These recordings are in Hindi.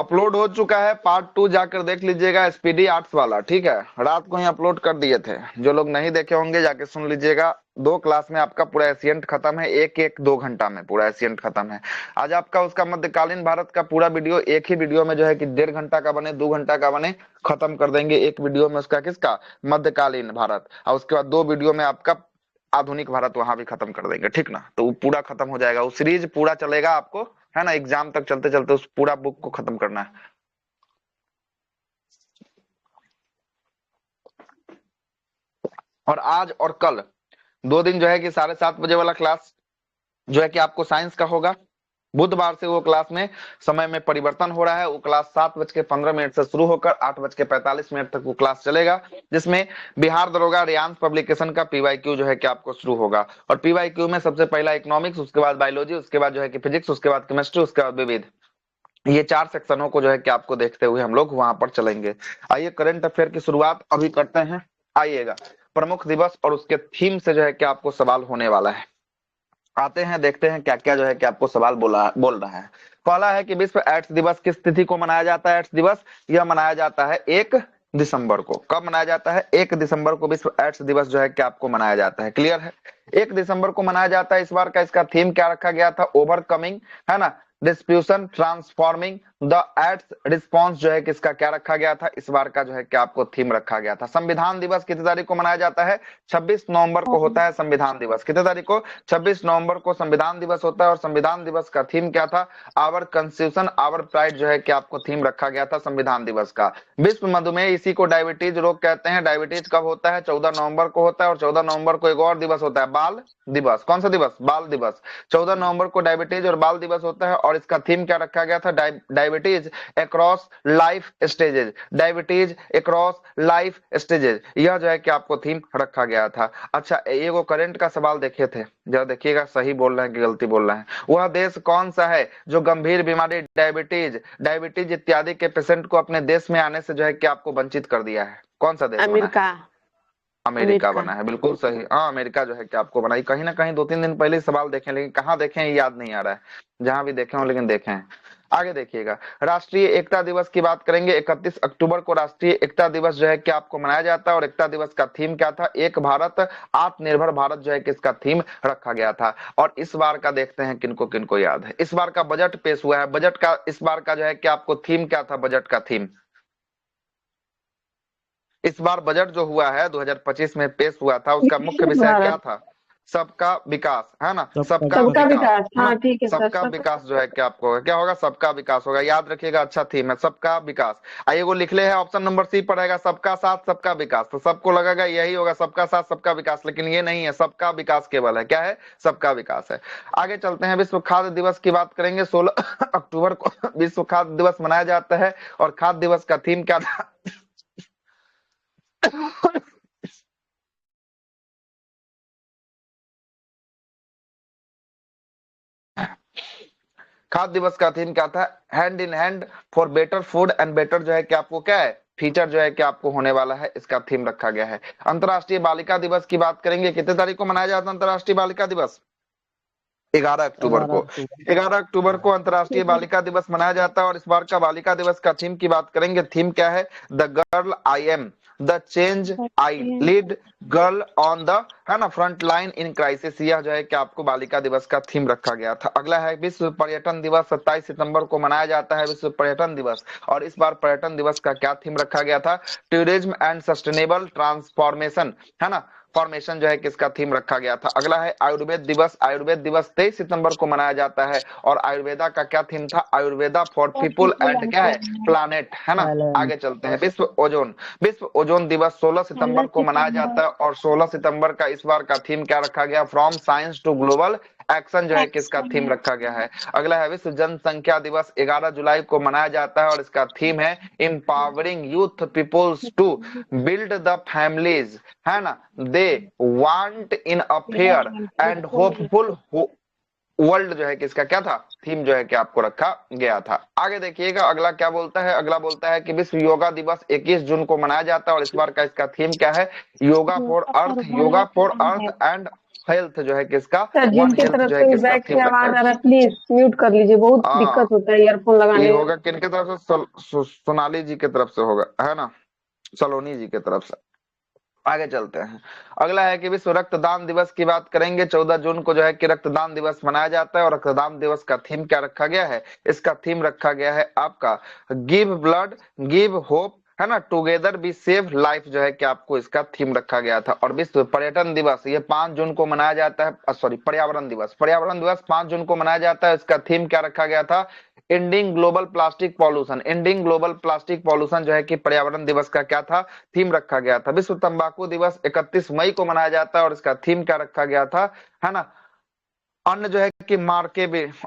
अपलोड हो चुका है, पार्ट 2 जाकर देख लीजिएगा, स्पीडी आर्ट्स वाला, ठीक है। रात को ही अपलोड कर दिए थे, जो लोग नहीं देखे होंगे जाके सुन लीजिएगा। 2 क्लास में आपका पूरा एशियंट खत्म है, एक एक 2 घंटा में पूरा एशियंट खत्म है। आज आपका उसका मध्यकालीन भारत का पूरा वीडियो एक ही वीडियो में जो है कि 1.5 घंटा का बने 2 घंटा का बने, खत्म कर देंगे एक वीडियो में उसका, किसका, मध्यकालीन भारत। और उसके बाद 2 वीडियो में आपका आधुनिक भारत वहां भी खत्म कर देंगे, ठीक ना। तो वो पूरा खत्म हो जाएगा, वो सीरीज पूरा चलेगा आपको, है ना। एग्जाम तक चलते चलते उस पूरा बुक को खत्म करना है। और आज और कल 2 दिन जो है कि 7:30 बजे वाला क्लास जो है कि आपको साइंस का होगा। बुधवार से वो क्लास में समय में परिवर्तन हो रहा है, वो क्लास 7:15 से शुरू होकर 8:45 तक वो क्लास चलेगा, जिसमें बिहार दरोगा रियांस पब्लिकेशन का पीवाईक्यू जो है कि आपको शुरू होगा। और पीवाईक्यू में सबसे पहला इकोनॉमिक्स, उसके बाद बायोलॉजी, उसके बाद जो है कि फिजिक्स, उसके बाद केमिस्ट्री, उसके बाद विविध, ये 4 सेक्शनों को जो है कि आपको देखते हुए हम लोग वहां पर चलेंगे। आइए करंट अफेयर की शुरुआत अभी करते हैं। आइएगा, प्रमुख दिवस और उसके थीम से जो है कि आपको सवाल होने वाला है। आते हैं, देखते हैं क्या क्या जो है कि आपको सवाल बोल रहा है। पहला है कि विश्व एड्स दिवस किस तिथि को मनाया जाता है। एड्स दिवस यह मनाया जाता है 1 दिसंबर को। कब मनाया जाता है? 1 दिसंबर को विश्व एड्स दिवस जो है कि आपको मनाया जाता है। क्लियर है? 1 दिसंबर को मनाया जाता है। इस बार का इसका थीम क्या रखा गया था? ओवरकमिंग, है ना, डिस्प्यूशन ट्रांसफॉर्मिंग द एड्स रिस्पॉन्स जो है किसका क्या रखा गया था? इस बार का जो है कि आपको थीम रखा गया था। संविधान दिवस कितनी तारीख को मनाया जाता है? 26 नवंबर को होता है संविधान दिवस। कितनी तारीख को? 26 नवंबर को संविधान दिवस होता है। और संविधान दिवस का थीम क्या था? आवर कॉन्स्टिट्यूशन आवर प्राइड जो है कि आपको थीम रखा गया था संविधान दिवस का। विश्व मधुमेह, इसी को डायबिटीज रोग कहते हैं। डायबिटीज कब होता है? 14 नवंबर को होता है। और 14 नवंबर को एक और दिवस होता है, बाल दिवस। कौन सा दिवस? बाल दिवस। 14 नवंबर को डायबिटीज और बाल दिवस होता है। और इसका थीम क्या रखा गया था? Diabetes across life stages. Diabetes across life stages, यह जो है कि आपको थीम रखा गया था। अच्छा, ये वो करंट का सवाल देखे थे, जरा देखिएगा सही बोल रहे हैं कि गलती बोल रहे हैं। वह देश कौन सा है जो गंभीर बीमारी डायबिटीज इत्यादि के पेशेंट को अपने देश में आने से जो है कि आपको वंचित कर दिया है? कौन सा देश बना है? अमेरिका। अमेरिका बना है, बिल्कुल सही। हाँ, अमेरिका जो है कि आपको बनाई। कहीं ना कहीं 2-3 दिन पहले सवाल देखे, लेकिन कहाँ देखे हैं याद नहीं आ रहा है। जहां भी देखे हो लेकिन देखे हैं। आगे देखिएगा, राष्ट्रीय एकता दिवस की बात करेंगे। 31 अक्टूबर को राष्ट्रीय एकता दिवस जो है कि आपको मनाया जाता है। और एकता दिवस का थीम क्या था? एक भारत आत्मनिर्भर भारत जो है कि इसका थीम रखा गया था। और इस बार का देखते हैं किनको किनको याद है। इस बार का बजट पेश हुआ है। बजट का इस बार का जो है कि आपको थीम क्या था? बजट का थीम इस बार बजट जो हुआ है 2025 में पेश हुआ था, उसका मुख्य विषय क्या भारत। था? सबका विकास, है ना, सबका सबका सबका विकास। विकास, विकास, है ना। हाँ ठीक है सर। सबका विकास जो है कि आपको होगा, क्या होगा? सबका विकास होगा। याद रखिएगा, अच्छा थीम है, सबका विकास। आइए वो लिख ले है, ऑप्शन नंबर सी पर रहेगा, सबका साथ सबका विकास। तो सबको लगेगा यही होगा, सबका साथ सबका विकास, लेकिन ये नहीं है, सबका विकास केवल है। क्या है? सबका विकास है। आगे चलते हैं, विश्व खाद्य दिवस की बात करेंगे। 16 अक्टूबर को विश्व खाद्य दिवस मनाया जाता है। और खाद्य दिवस का थीम क्या था? खाद्य दिवस का थीम क्या था? Hand in hand for better food and better जो है कि आपको क्या है? फीचर जो है कि आपको होने वाला है, इसका थीम रखा गया है। अंतरराष्ट्रीय बालिका दिवस की बात करेंगे। कितने तारीख को मनाया जाता है अंतरराष्ट्रीय बालिका दिवस? 11 अक्टूबर 11 को। अक्टूबर 11 अक्टूबर को अंतरराष्ट्रीय बालिका दिवस मनाया जाता है। और इस बार का बालिका दिवस का थीम की बात करेंगे। थीम क्या है? The girl I am, the change I lead, girl on the, है ना, फ्रंट लाइन इन क्राइसिस। यह जो है कि आपको बालिका दिवस का थीम रखा गया था। अगला है विश्व पर्यटन दिवस। 27 सितंबर को मनाया जाता है विश्व पर्यटन दिवस। और इस बार पर्यटन दिवस का क्या थीम रखा गया था? टूरिज्म एंड सस्टेनेबल ट्रांसफॉर्मेशन, है ना, फॉर्मेशन जो है किसका थीम रखा गया था। अगला है आयुर्वेद दिवस। आयुर्वेद दिवस 23 सितंबर को मनाया जाता है। और आयुर्वेदा का क्या थीम था? आयुर्वेदा फॉर पीपुल एंड क्या है? प्लानेट, है ना। थाईलैंड। आगे चलते हैं, विश्व ओजोन दिवस 16 सितंबर को मनाया जाता है। और 16 सितंबर का इस बार का थीम क्या रखा गया? From science to global action जो है किसका थीम रखा गया है। अगला है विश्व जनसंख्या दिवस। 11 जुलाई को मनाया जाता है। और इसका थीम है empowering youth peoples to build the families, है ना, they want in a fair and hopeful world जो है कि इसका क्या था? थीम जो है कि आपको रखा गया था। आगे देखिएगा, अगला क्या बोलता है? अगला बोलता है कि विश्व योगा दिवस 21 जून को मनाया जाता है। और इस बार का इसका थीम क्या है? Yoga for earth, yoga for earth and health जो है कि इसका सर वन जिनकी हेल्थ तरफ जो है से कि भी इसका बैक थीम से रखा आवाज आ रहा गया। है, प्लीज म्यूट कर लीजिए, बहुत हाँ, दिक्कत होता है ईयरफोन ये लगाने में। होगा किनके तरफ से? सोनाली जी की तरफ से होगा, है ना, सलोनी जी की तरफ से। आगे चलते हैं। अगला है कि विश्व रक्तदान दिवस की बात करेंगे। 14 जून को जो है कि रक्तदान दिवस मनाया जाता है। और रक्तदान दिवस का थीम क्या रखा गया है? इसका थीम रखा गया है आपका गिव ब्लड गिव होप, है ना, टुगेदर बी सेव लाइफ जो है कि आपको इसका थीम रखा गया था। और विश्व पर्यटन दिवस ये 5 जून को मनाया जाता है। सॉरी, पर्यावरण दिवस 5 जून को मनाया जाता है। इसका थीम क्या रखा गया था? Ending global plastic pollution. Ending global plastic pollution जो है कि पर्यावरण दिवस का क्या था? थीम रखा गया था। विश्व तंबाकू दिवस 31 मई को मनाया जाता है। और इसका थीम क्या रखा गया था? है ना, अन्न जो है कि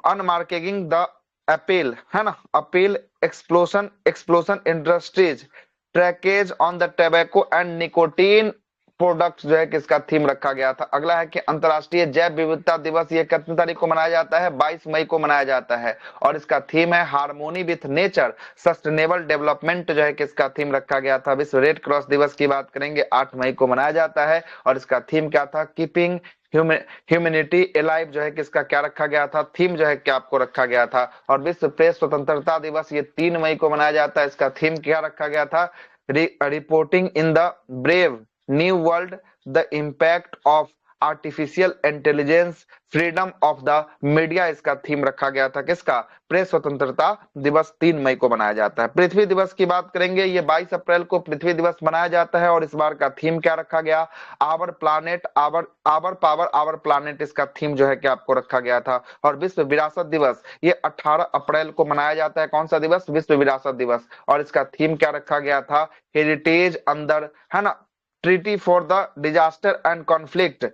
अनमार्केटिंग द अपील, है ना, appeal explosion industries trackage on the tobacco and nicotine products जो है कि इसका थीम रखा गया था। अगला है कि अंतर्राष्ट्रीय जैव विविधता दिवस ये कितनी तारीख को मनाया जाता है? 22 मई को मनाया जाता है। और इसका थीम है harmony with nature sustainable development जो है कि इसका थीम रखा गया था। विश्व रेड क्रॉस दिवस की बात करेंगे, 8 मई को मनाया जाता है। और इसका थीम क्या था? कीपिंग ह्यूमैनिटी एलाइव जो है कि इसका क्या रखा गया था? थीम जो है कि आपको रखा गया था। और विश्व प्रेस स्वतंत्रता दिवस ये 3 मई को मनाया जाता है। इसका थीम क्या रखा गया था? Reporting in the brave new world the impact of artificial intelligence freedom of the media इसका थीम रखा गया था। किसका? प्रेस स्वतंत्रता दिवस 3 मई को मनाया जाता है। पृथ्वी दिवस की बात करेंगे, ये 22 अप्रैल को पृथ्वी दिवस मनाया जाता है। और इस बार का थीम क्या रखा गया? Our planet our power our planet इसका थीम जो है कि आपको रखा गया था। और विश्व विरासत दिवस ये 18 अप्रैल को मनाया जाता है। कौन सा दिवस? विश्व विरासत दिवस। और इसका थीम क्या रखा गया था? हेरिटेज अंदर, है ना, treaty for the disaster and conflict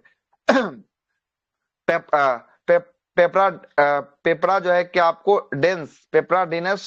पेप, पेप, पेपरा पेपरा जो है कि आपको डेंस पेपरा डिनस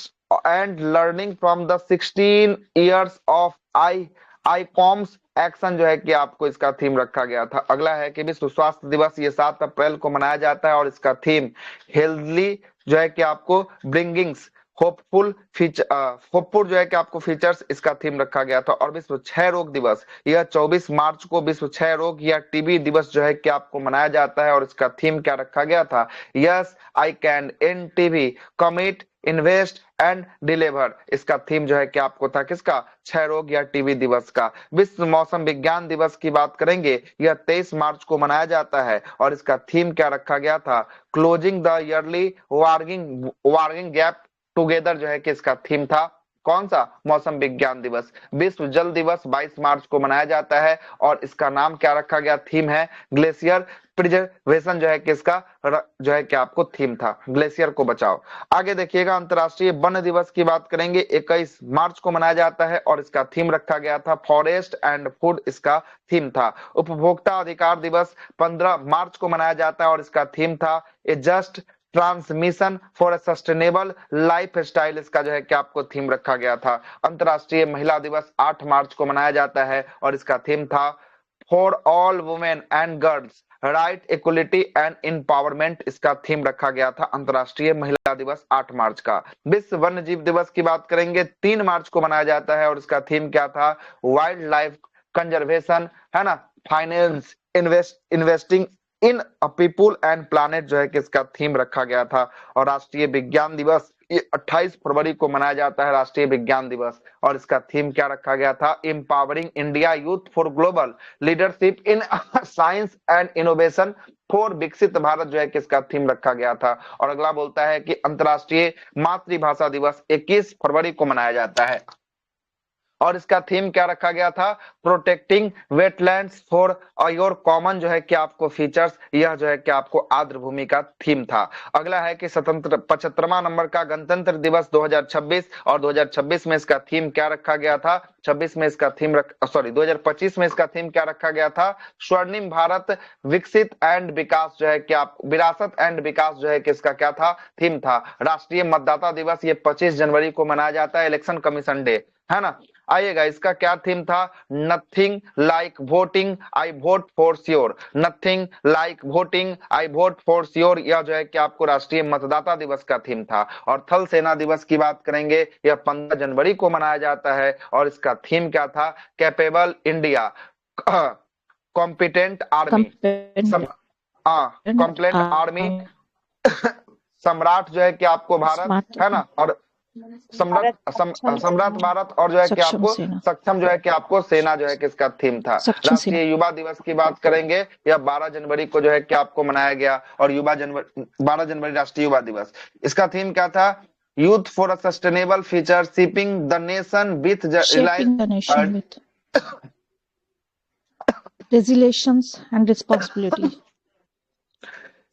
and learning from the 16 years of ICOM's action जो है कि आपको इसका थीम रखा गया था। अगला है कि विश्व स्वास्थ्य दिवस ये 7 अप्रैल को मनाया जाता है। और इसका थीम हेल्थली जो है कि आपको ब्रिंगिंग्स होपफुल जो है कि आपको फीचर्स इसका थीम रखा गया था। और विश्व क्षय रोग दिवस यह 24 मार्च को विश्व क्षय रोग या टीबी दिवस जो है कि आपको मनाया जाता है। और इसका थीम क्या रखा गया था? Yes I can end TB commit invest and deliver इसका थीम जो है कि आपको था। किसका? क्षय रोग या टीबी दिवस का। विश्व मौसम विज्ञान दिवस की बात करेंगे, यह 23 मार्च को मनाया जाता है। और इसका थीम क्या रखा गया था? Closing the yearly warning gap together जो है कि इसका थीम था। कौन सा? मौसम विज्ञान दिवस। विश्व जल दिवस 22 मार्च को मनाया जाता है। और इसका नाम क्या रखा गया? थीम है ग्लेशियर प्रिजर्वेशन जो है कि इसका जो है कि आपको थीम था, ग्लेशियर को बचाओ। आगे देखिएगा, अंतरराष्ट्रीय वन दिवस की बात करेंगे, 21 मार्च को मनाया जाता है। और इसका थीम रखा गया था फॉरेस्ट एंड फूड इसका थीम था। उपभोक्ता अधिकार दिवस 15 मार्च को मनाया जाता है। और इसका थीम था a just transition for sustainable lifestyle इसका जो है कि आपको थीम रखा गया था। अंतरराष्ट्रीय महिला दिवस 8 मार्च को मनाया जाता है। और इसका थीम था for all women and girls right equality and empowerment इसका थीम रखा गया था। अंतरराष्ट्रीय महिला दिवस 8 मार्च का। विश्व वन्य जीव दिवस की बात करेंगे, 3 मार्च को मनाया जाता है। और इसका थीम क्या था? वाइल्ड लाइफ कंजर्वेशन, है ना, finance investing in people and planet जो है कि इसका थीम रखा गया था। और राष्ट्रीय विज्ञान दिवस ये 28 फरवरी को मनाया जाता है, राष्ट्रीय विज्ञान दिवस। और इसका थीम क्या रखा गया था? Empowering India youth for global leadership in science and innovation for विकसित भारत जो है कि इसका थीम रखा गया था। और अगला बोलता है कि अंतरराष्ट्रीय मातृभाषा दिवस 21 फरवरी को मनाया जाता है। और इसका थीम क्या रखा गया था? Protecting wetlands for your common जो है कि आपको फीचर्स, यह जो है कि आपको आर्द्र भूमि का थीम था। अगला है कि स्वतंत्र 75वां नंबर का गणतंत्र दिवस 2026। और 2026 में इसका थीम क्या रखा गया था? 26 में इसका थीम 2025 में इसका थीम क्या रखा गया था? स्वर्णिम भारत विकसित एंड विकास जो है कि आप विरासत एंड विकास जो है कि इसका क्या था? थीम था। राष्ट्रीय मतदाता दिवस ये 25 जनवरी को मनाया जाता है, इलेक्शन कमीशन डे, है ना। आइएगा, इसका क्या थीम था? Nothing like voting I vote for sure. Nothing like voting I vote for sure यह जो है कि आपको राष्ट्रीय मतदाता दिवस का थीम था। और थल सेना दिवस की बात करेंगे, यह 15 जनवरी को मनाया जाता है। और इसका थीम क्या था? कैपेबल इंडिया कॉम्पिटेंट आर्मी हाँ, कंप्लेंट आर्मी, सम्राट जो है कि आपको भारत, है ना, और सम्राट सम्राट भारत, और जो है कि सक्षम आपको सेना, सक्षम जो है कि आपको सेना जो है कि इसका थीम था। सक्षम सेना। राष्ट्रीय युवा दिवस की बात करेंगे, यह 12 जनवरी को जो है कि आपको मनाया गया, और 12 जनवरी राष्ट्रीय युवा दिवस, इसका थीम क्या था? Youth for a sustainable future, shipping the nation with Shaping the nation with resilience and responsibility.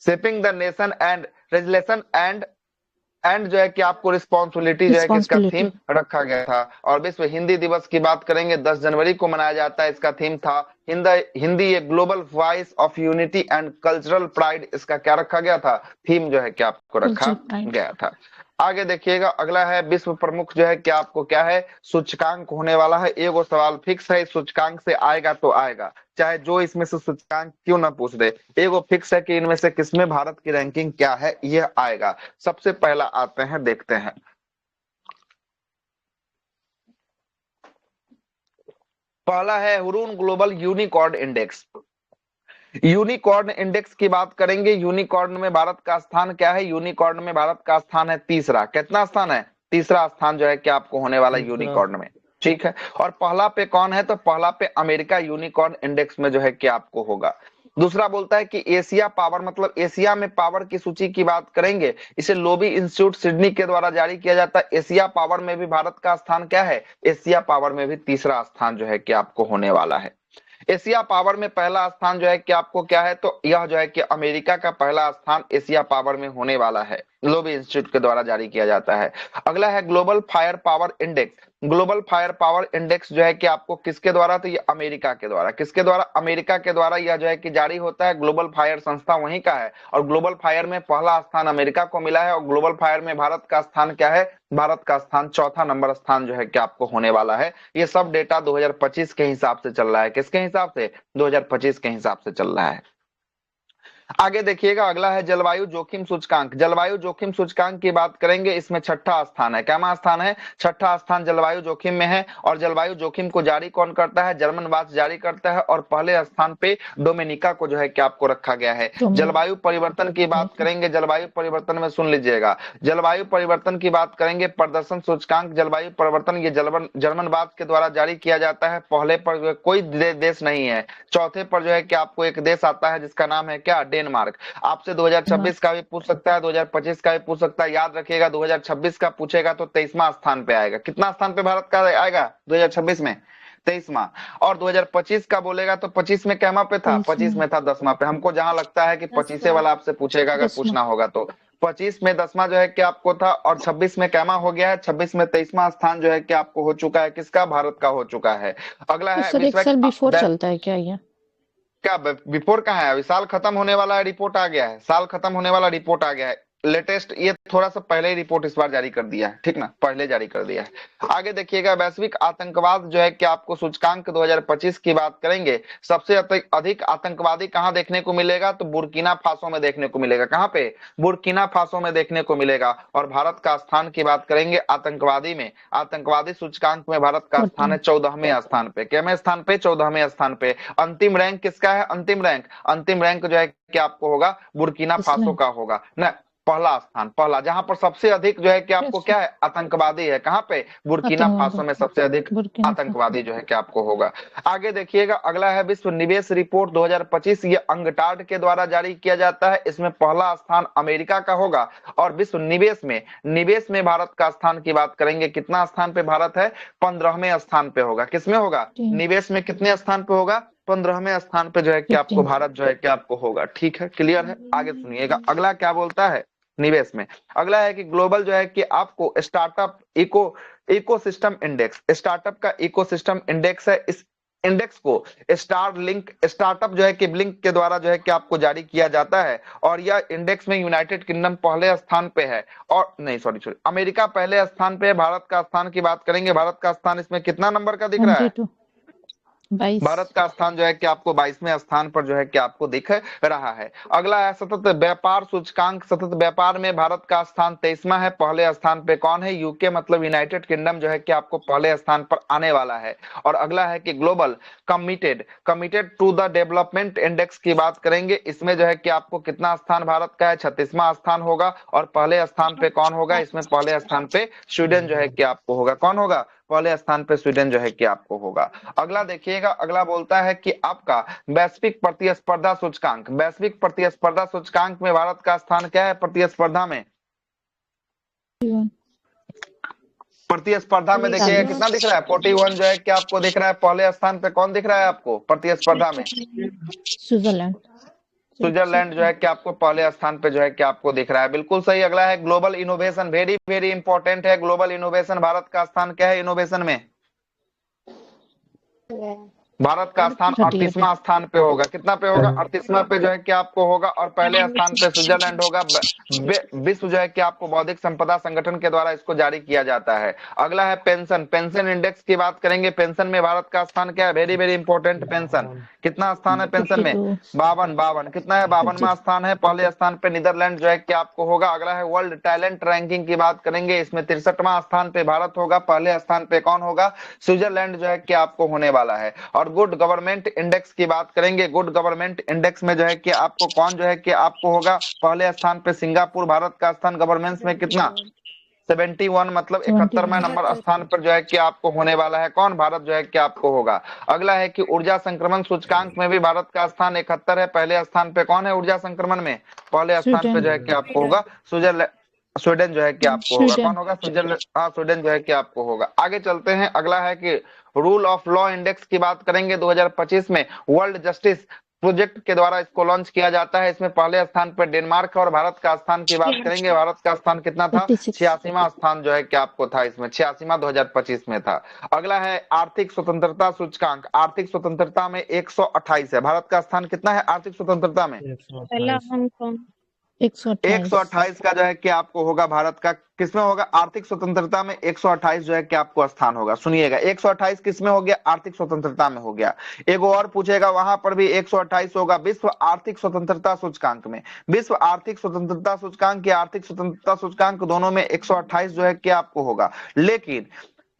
Shaping the nation and resilience and जो है कि आपको रिस्पॉन्सिबिलिटी जो है कि इसका Responsibility. थीम रखा गया था। और विश्व हिंदी दिवस की बात करेंगे, 10 जनवरी को मनाया जाता है, इसका थीम था Hindi a global voice of unity and cultural pride, इसका क्या रखा गया था? थीम जो है कि आपको रखा Cultural pride. गया था। आगे देखिएगा, अगला है विश्व प्रमुख जो है कि आपको क्या है? सूचकांक होने वाला है। एगो सवाल फिक्स है, इस सूचकांक से आएगा तो आएगा, चाहे जो इसमें से सूचकांक क्यों ना पूछ दे, एगो फिक्स है कि इनमें से किसमें भारत की रैंकिंग क्या है, यह आएगा। सबसे पहला आते हैं, देखते हैं। पहला है Hurun global unicorn index. Unicorn index की बात करेंगे, यूनिकॉर्न में भारत का स्थान क्या है? यूनिकॉर्न में भारत का स्थान है तीसरा। कितना स्थान है? तीसरा स्थान जो है कि आपको होने वाला यूनिकॉर्न में, ठीक है। और पहला पे कौन है? तो पहला पे अमेरिका यूनिकॉर्न इंडेक्स में जो है कि आपको होगा। दूसरा बोलता है कि एशिया पावर, मतलब एशिया में पावर की सूची की बात करेंगे, इसे लोबी इंस्टीट्यूट सिडनी के द्वारा जारी किया जाता है। एशिया पावर में भी भारत का स्थान क्या है? एशिया पावर में भी तीसरा स्थान जो है कि आपको होने वाला है। एशिया पावर में पहला स्थान जो है कि आपको क्या है? तो यह जो है कि अमेरिका का पहला स्थान एशिया पावर में होने वाला है, ग्लोबल इंस्टीट्यूट के द्वारा जारी किया जाता है। अगला है global fire power index. Global fire power index जो है कि आपको किसके द्वारा? तो ये अमेरिका के द्वारा। किसके द्वारा? अमेरिका के द्वारा यह जो है कि जारी होता है। ग्लोबल फायर संस्था वहीं का है, और ग्लोबल फायर में पहला स्थान अमेरिका को मिला है, और ग्लोबल फायर में भारत का स्थान क्या है? भारत का स्थान चौथा नंबर स्थान जो है कि आपको होने वाला है। ये सब डेटा 2025 के हिसाब से चल रहा है। किसके हिसाब से? 2025 के हिसाब से चल रहा है। आगे देखिएगा, अगला है जलवायु जोखिम सूचकांक। जलवायु जोखिम सूचकांक की बात करेंगे, इसमें छठा स्थान है। क्या स्थान है? छठा स्थान जलवायु जोखिम में है। और जलवायु जोखिम को जारी कौन करता है? जर्मन वाच जारी करता है, और पहले स्थान पे डोमिनिका को जो है कि आपको रखा गया है। जलवायु परिवर्तन की बात करेंगे, जलवायु परिवर्तन में सुन लीजिएगा, जलवायु परिवर्तन की बात करेंगे, प्रदर्शन सूचकांक जलवायु परिवर्तन ये जर्मन वाच के द्वारा जारी किया जाता है। पहले पर कोई देश नहीं है। चौथे पर जो है कि आपको एक देश आता है जिसका नाम है क्या? डेनमार्क। आपसे 2026 का भी पूछ सकता है, 2025 का भी पूछ सकता है। याद रखिएगा, 2026 का पूछेगा तो 23वां स्थान पे आएगा। कितना स्थान पे भारत का आएगा 2026 में? 23वां। और 2025 का बोलेगा तो 25 में कैमा पे था? 25 में था 10वां पे। हमको जहां लगता है कि 25 वाला आपसे पूछेगा अगर पूछना होगा तो। 25 में 10वां जो है कि आपको था, और 26 में कैमा हो गया है। 26 में 23वां स्थान जो है कि आपको हो चुका है। किसका? भारत का हो चुका है। अगला तो है सर एक साल बिफोर चलता है क्या ये? क्या बिफोर कहाँ है? अभी साल खत्म होने वाला है, रिपोर्ट आ गया है। साल खत्म होने वाला रिपोर्ट आ गया है लेटेस्ट। ये थोड़ा सा पहले ही रिपोर्ट इस बार जारी कर दिया है, ठीक ना, पहले जारी कर दिया है। आगे देखिएगा, वैश्विक आतंकवाद जो है कि आपको सूचकांक 2025 की बात करेंगे, सबसे अधिक आतंकवादी कहां देखने को मिलेगा? तो बुर्किना फासो में देखने को मिलेगा। कहां पे? बुर्किना फासो में देखने को मिलेगा। और भारत का स्थान की बात करेंगे आतंकवादी में, आतंकवादी सूचकांक में भारत का स्थान है 14वें स्थान पे। कितवें स्थान पे? 14वें स्थान पे। अंतिम रैंक किसका है? अंतिम रैंक जो है कि आपको होगा बुर्किना फासो का होगा ना। पहला स्थान, पहला, जहां पर सबसे अधिक जो है कि आपको क्या है? आतंकवादी है। कहां पे? बुर्किना फासो में सबसे अधिक आतंकवादी जो है कि आपको होगा। आगे देखिएगा, अगला है विश्व निवेश रिपोर्ट 2025। ये अंगटाड के द्वारा जारी किया जाता है। इसमें पहला स्थान अमेरिका का होगा। और विश्व निवेश में भारत का स्थान की बात करेंगे, कितना स्थान पे भारत है? 15वें स्थान पे होगा। किसमें होगा? निवेश में कितने स्थान पे होगा? 15वें स्थान पे जो है कि आपको भारत जो है कि आपको होगा। ठीक है, क्लियर है? आगे सुनिएगा, अगला क्या बोलता है निवेश में। अगला है कि ग्लोबल जो है कि आपको स्टार्टअप इकोसिस्टम इंडेक्स, स्टार्टअप का इकोसिस्टम इंडेक्स है। इस इंडेक्स को स्टार्टअप जो है कि ब्लिंक के द्वारा जो है कि आपको जारी किया जाता है। और यह इंडेक्स में यूनाइटेड किंगडम पहले स्थान पे है, और नहीं सॉरी अमेरिका पहले स्थान पे है। भारत का स्थान की बात करेंगे, भारत का स्थान इसमें कितना नंबर का दिख रहा है? 22। भारत का स्थान जो है कि आपको 22वें स्थान पर जो है कि आपको दिख रहा है। अगला है सतत व्यापार सूचकांक। सतत व्यापार में भारत का स्थान 23वां है। पहले स्थान पे कौन है? यूके मतलब यूनाइटेड किंगडम जो है कि आपको पहले स्थान पर आने वाला है। और अगला है कि global committed committed to the development index की बात करेंगे। इसमें जो है कि आपको कितना स्थान भारत का है? 36वां स्थान होगा। और पहले स्थान पे कौन होगा? इसमें पहले स्थान पे स्वीडन जो है कि आपको होगा। कौन होगा? पहले स्थान पे स्वीडन जो है कि आपको होगा। अगला देखिएगा, अगला बोलता है कि आपका वैश्विक प्रतिस्पर्धा सूचकांक। वैश्विक प्रतिस्पर्धा सूचकांक में भारत का स्थान क्या है प्रतिस्पर्धा में? प्रतिस्पर्धा में देखिएगा कितना दिख रहा है? 41 जो है कि आपको दिख रहा है। पहले स्थान पे कौन दिख रहा है आपको प्रतिस्पर्धा में? स्विट्जरलैंड। स्विट्जरलैंड जो है कि आपको पहले स्थान पे जो है कि आपको दिख रहा है। बिल्कुल सही। अगला है global innovation. Very very important है ग्लोबल इनोवेशन। भारत का स्थान क्या है इनोवेशन में? भारत का स्थान 38वां स्थान पे होगा। कितना पे होगा? 38वां पे जो है कि आपको होगा। और पहले स्थान पे स्विट्जरलैंड होगा। विश्व जो है कि आपको बौद्धिक संपदा संगठन के द्वारा इसको जारी किया जाता है। अगला है पेंशन। पेंशन इंडेक्स की बात करेंगे। पेंशन में भारत का स्थान क्या है? Very very important. पेंशन कितना स्थान है पेंशन में? 52 कितना है? 52वां स्थान है। पहले स्थान पे नीदरलैंड जो है कि आपको होगा। अगला है वर्ल्ड टैलेंट रैंकिंग की बात करेंगे। इसमें 63वां स्थान पे भारत होगा। पहले स्थान पे कौन होगा? स्विट्जरलैंड जो है कि आपको होने वाला है। और गुड गवर्नमेंट इंडेक्स की बात करेंगे। गुड गवर्नमेंट इंडेक्स में जो है कि आपको कौन जो है कि आपको होगा? पहले स्थान पे सिंगापुर। भारत का स्थान गवर्नेंस में कितना? 71 मतलब 71वां नंबर स्थान पर जो है कि आपको होने वाला है। कौन? भारत जो है कि आपको होगा। अगला है कि ऊर्जा संक्रमण सूचकांक में भी भारत का स्थान 71 है। पहले स्थान पे कौन है ऊर्जा संक्रमण में? पहले स्थान पे जो है कि आपको होगा स्विट्जरलैंड। स्वीडन जो है कि आपको होगा। कौन होगा? स्विट्जरलैंड। हाँ स्वीडन जो है कि आपको होगा। आगे चलते हैं। अगला है कि रूल ऑफ लॉ इंडेक्स की बात करेंगे। 2025 में वर्ल्ड जस्टिस प्रोजेक्ट के द्वारा इसको लॉन्च किया जाता है। इसमें पहले स्थान पर डेनमार्क और भारत का स्थान की बात करेंगे। भारत का स्थान कितना था? 86वां स्थान जो है कि आपको था। इसमें 86वां 2025 में था। अगला है आर्थिक स्वतंत्रता सूचकांक। आर्थिक स्वतंत्रता में 128 है। भारत का स्थान कितना है आर्थिक स्वतंत्रता में? 128 का जो है कि आपको होगा भारत का। किसमें होगा? आर्थिक स्वतंत्रता में 128 जो है कि आपको स्थान होगा। सुनिएगा 128 किसमें हो गया? आर्थिक स्वतंत्रता में हो गया। एक और पूछेगा वहां पर भी 128 होगा विश्व आर्थिक स्वतंत्रता सूचकांक में। विश्व आर्थिक स्वतंत्रता सूचकांक या आर्थिक स्वतंत्रता सूचकांक दोनों में 128 जो है कि आपको होगा। लेकिन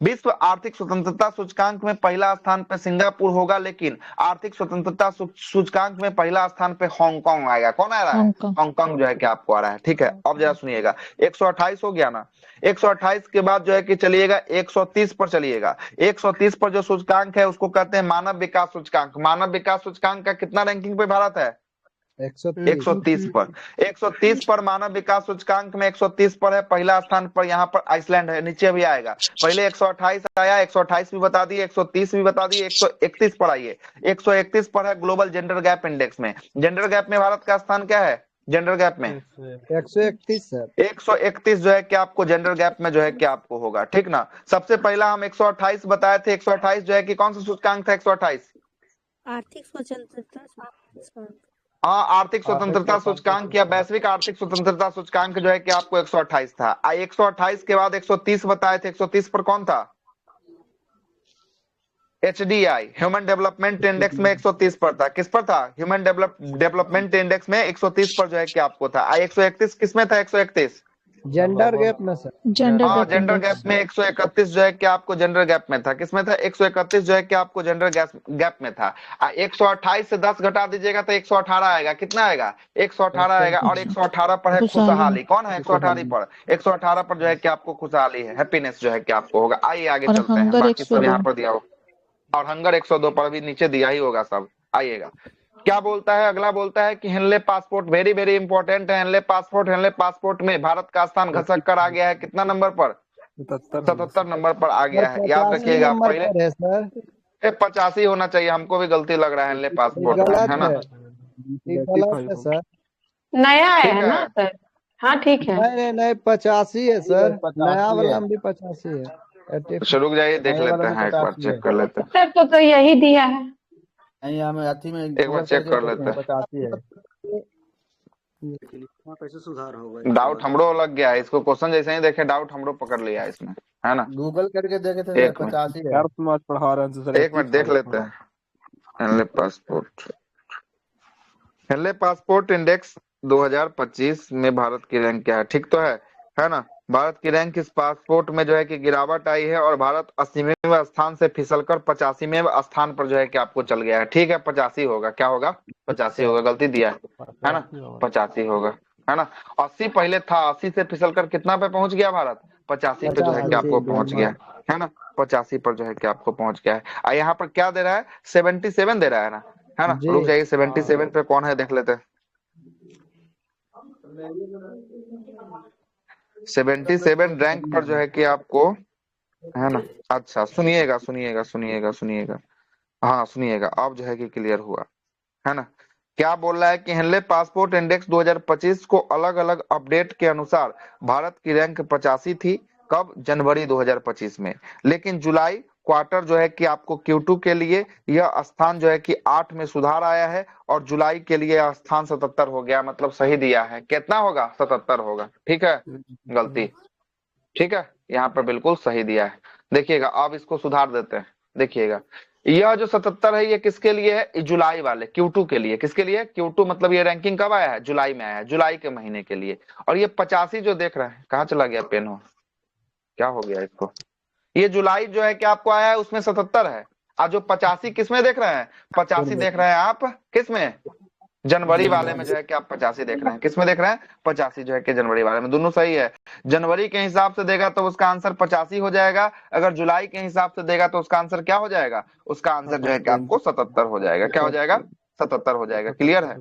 विश्व आर्थिक स्वतंत्रता सूचकांक में पहला स्थान पे सिंगापुर होगा। लेकिन आर्थिक स्वतंत्रता सूचकांक में पहला स्थान पे हांगकांग आएगा। कौन आ रहा है? हांगकांग जो है कि आपको आ रहा है। ठीक है, अब जरा सुनिएगा 128 हो गया ना। 128 के बाद जो है कि चलिएगा 130 पर चलिएगा। 130 पर जो सूचकांक है उसको कहते हैं मानव विकास सूचकांक। मानव विकास सूचकांक का कितना रैंकिंग पे भारत है? 130 पर। 130 पर मानव विकास सूचकांक में 130 पर है। पहला स्थान पर यहाँ पर आइसलैंड है। नीचे भी आएगा। पहले 128 आया। 128 भी बता दिए, 130 भी बता दिए, 131 पर आइए। 131 पर है ग्लोबल जेंडर गैप इंडेक्स में। जेंडर गैप में भारत का स्थान क्या है? जेंडर गैप में 131 सर। 131 जो है कि आपको जेंडर गैप में जो है कि आपको होगा। ठीक ना। सबसे पहला हम 128 बताए थे। 128 जो है कि कौन सा सूचकांक था? 128 आर्थिक स्वतंत्रता। हाँ, आर्थिक स्वतंत्रता सूचकांक या वैश्विक आर्थिक स्वतंत्रता सूचकांक जो है कि आपको 128 था। 128 के बाद 130 बताए थे। 130 पर कौन था? HDI ह्यूमन डेवलपमेंट इंडेक्स में 130 पर था। किस पर था? ह्यूमन डेवलपमेंट इंडेक्स में 130 पर जो है कि आपको था। 131 किस में था? 131 जेंडर गैप में सर। हाँ, जेंडर गैप में 131 जो है कि आपको जेंडर गैप में था। किसमें था? 131 जो है कि आपको जेंडर गैप में था। 128 से 10 घटा दीजिएगा तो 118 आएगा। कितना आएगा? 118 आएगा। और 118 पर है खुशहाली। कौन है 118 पर? 118 पर जो है कि आपको खुशहाली है, हैप्पीनेस जो है कि आपको होगा। आइए आगे चलते हैं। बाकी सब यहाँ पर दिया हो। और हंगर 102 पर भी नीचे दिया ही होगा सब। आइएगा क्या बोलता है? अगला बोलता है कि Henley passport. Very very important है हेनले पासपोर्ट। हेनले पासपोर्ट में भारत का स्थान घसक कर आ गया है। कितना नंबर पर? 77 नंबर पर आ गया है। याद रखिएगा पहले 85 होना चाहिए। हमको भी गलती लग रहा है हेनले पासपोर्ट में, है ना? गलत है सर। नया है ना सर? हाँ ठीक है। नहीं 85 है सर। नया वाला में भी 85 है। शुरू जाइए, देख लेते हैं, एक बार चेक कर लेते हैं। सर तो यही दिया है। नहीं हमें अथी में एक बार चेक कर लेते हैं। 85 है। कैसे सुधार होगा? डाउट हमरो लग गया है। इसको क्वेश्चन जैसे ही देखे डाउट हमरो पकड़ लिया है इसमें, है ना? गूगल करके देखे थे 85 है। एक मिनट देख लेते हैं। Henley passport, Henley passport index 2025 में भारत की रैंक क्या है? ठीक तो है ना? भारत की रैंक इस पासपोर्ट में जो है कि गिरावट आई है और भारत 80वें स्थान से फिसलकर 85वें स्थान पर जो है कि आपको चल गया है। ठीक है, 85 होगा, क्या होगा? 85 होगा, गलती दिया है ना? 85 होगा, है ना? 80 पहले था, 80 से फिसलकर कितना पे पहुंच गया भारत? 85 पे जो है कि आपको पहुंच गया है ना? 85 पर जो है कि आपको पहुंच गया है। और यहाँ पर क्या दे रहा है? 77 दे रहा है ना, है ना? रुक जाइए, 77 पे कौन है देख लेते हैं। 77 रैंक पर जो है कि आपको, है ना? अच्छा, सुनिएगा सुनिएगा सुनिएगा सुनिएगा, हाँ सुनिएगा, अब जो है कि क्लियर हुआ, है ना? क्या बोल रहा है कि हेनले पासपोर्ट इंडेक्स 2025 को अलग अलग अपडेट के अनुसार भारत की रैंक 85 थी। कब? जनवरी 2025 में। लेकिन जुलाई क्वार्टर जो है कि आपको Q2 के लिए यह स्थान जो है कि 8 में सुधार आया है और जुलाई के लिए यह स्थान 77 हो गया। मतलब सही दिया है, कितना होगा? 77 होगा। ठीक है, गलती, ठीक है, यहाँ पर बिल्कुल सही दिया है। देखिएगा, अब इसको सुधार देते हैं। देखिएगा, यह जो 77 है ये किसके लिए है? जुलाई वाले Q2 के लिए। किसके लिए? Q2 मतलब ये रैंकिंग कब आया है? जुलाई में आया है, जुलाई के महीने के लिए। और ये 85 जो देख रहे हैं, कहाँ चला गया पेन? हो क्या हो गया इसको? ये जुलाई जो है कि आपको आया है उसमें 77 है, और जो 85 किसमें देख रहे हैं? 85 देख रहे हैं आप किसमें? जनवरी वाले में जो है कि आप 85 देख रहे हैं। किसमें देख रहे हैं? 85 जो है कि जनवरी वाले में। दोनों सही है। जनवरी के हिसाब से देगा तो उसका आंसर 85 हो जाएगा, अगर जुलाई के हिसाब से देगा तो उसका आंसर क्या हो जाएगा? उसका आंसर जो है कि आपको 77 हो जाएगा। क्या हो जाएगा? 77 हो जाएगा। क्लियर है?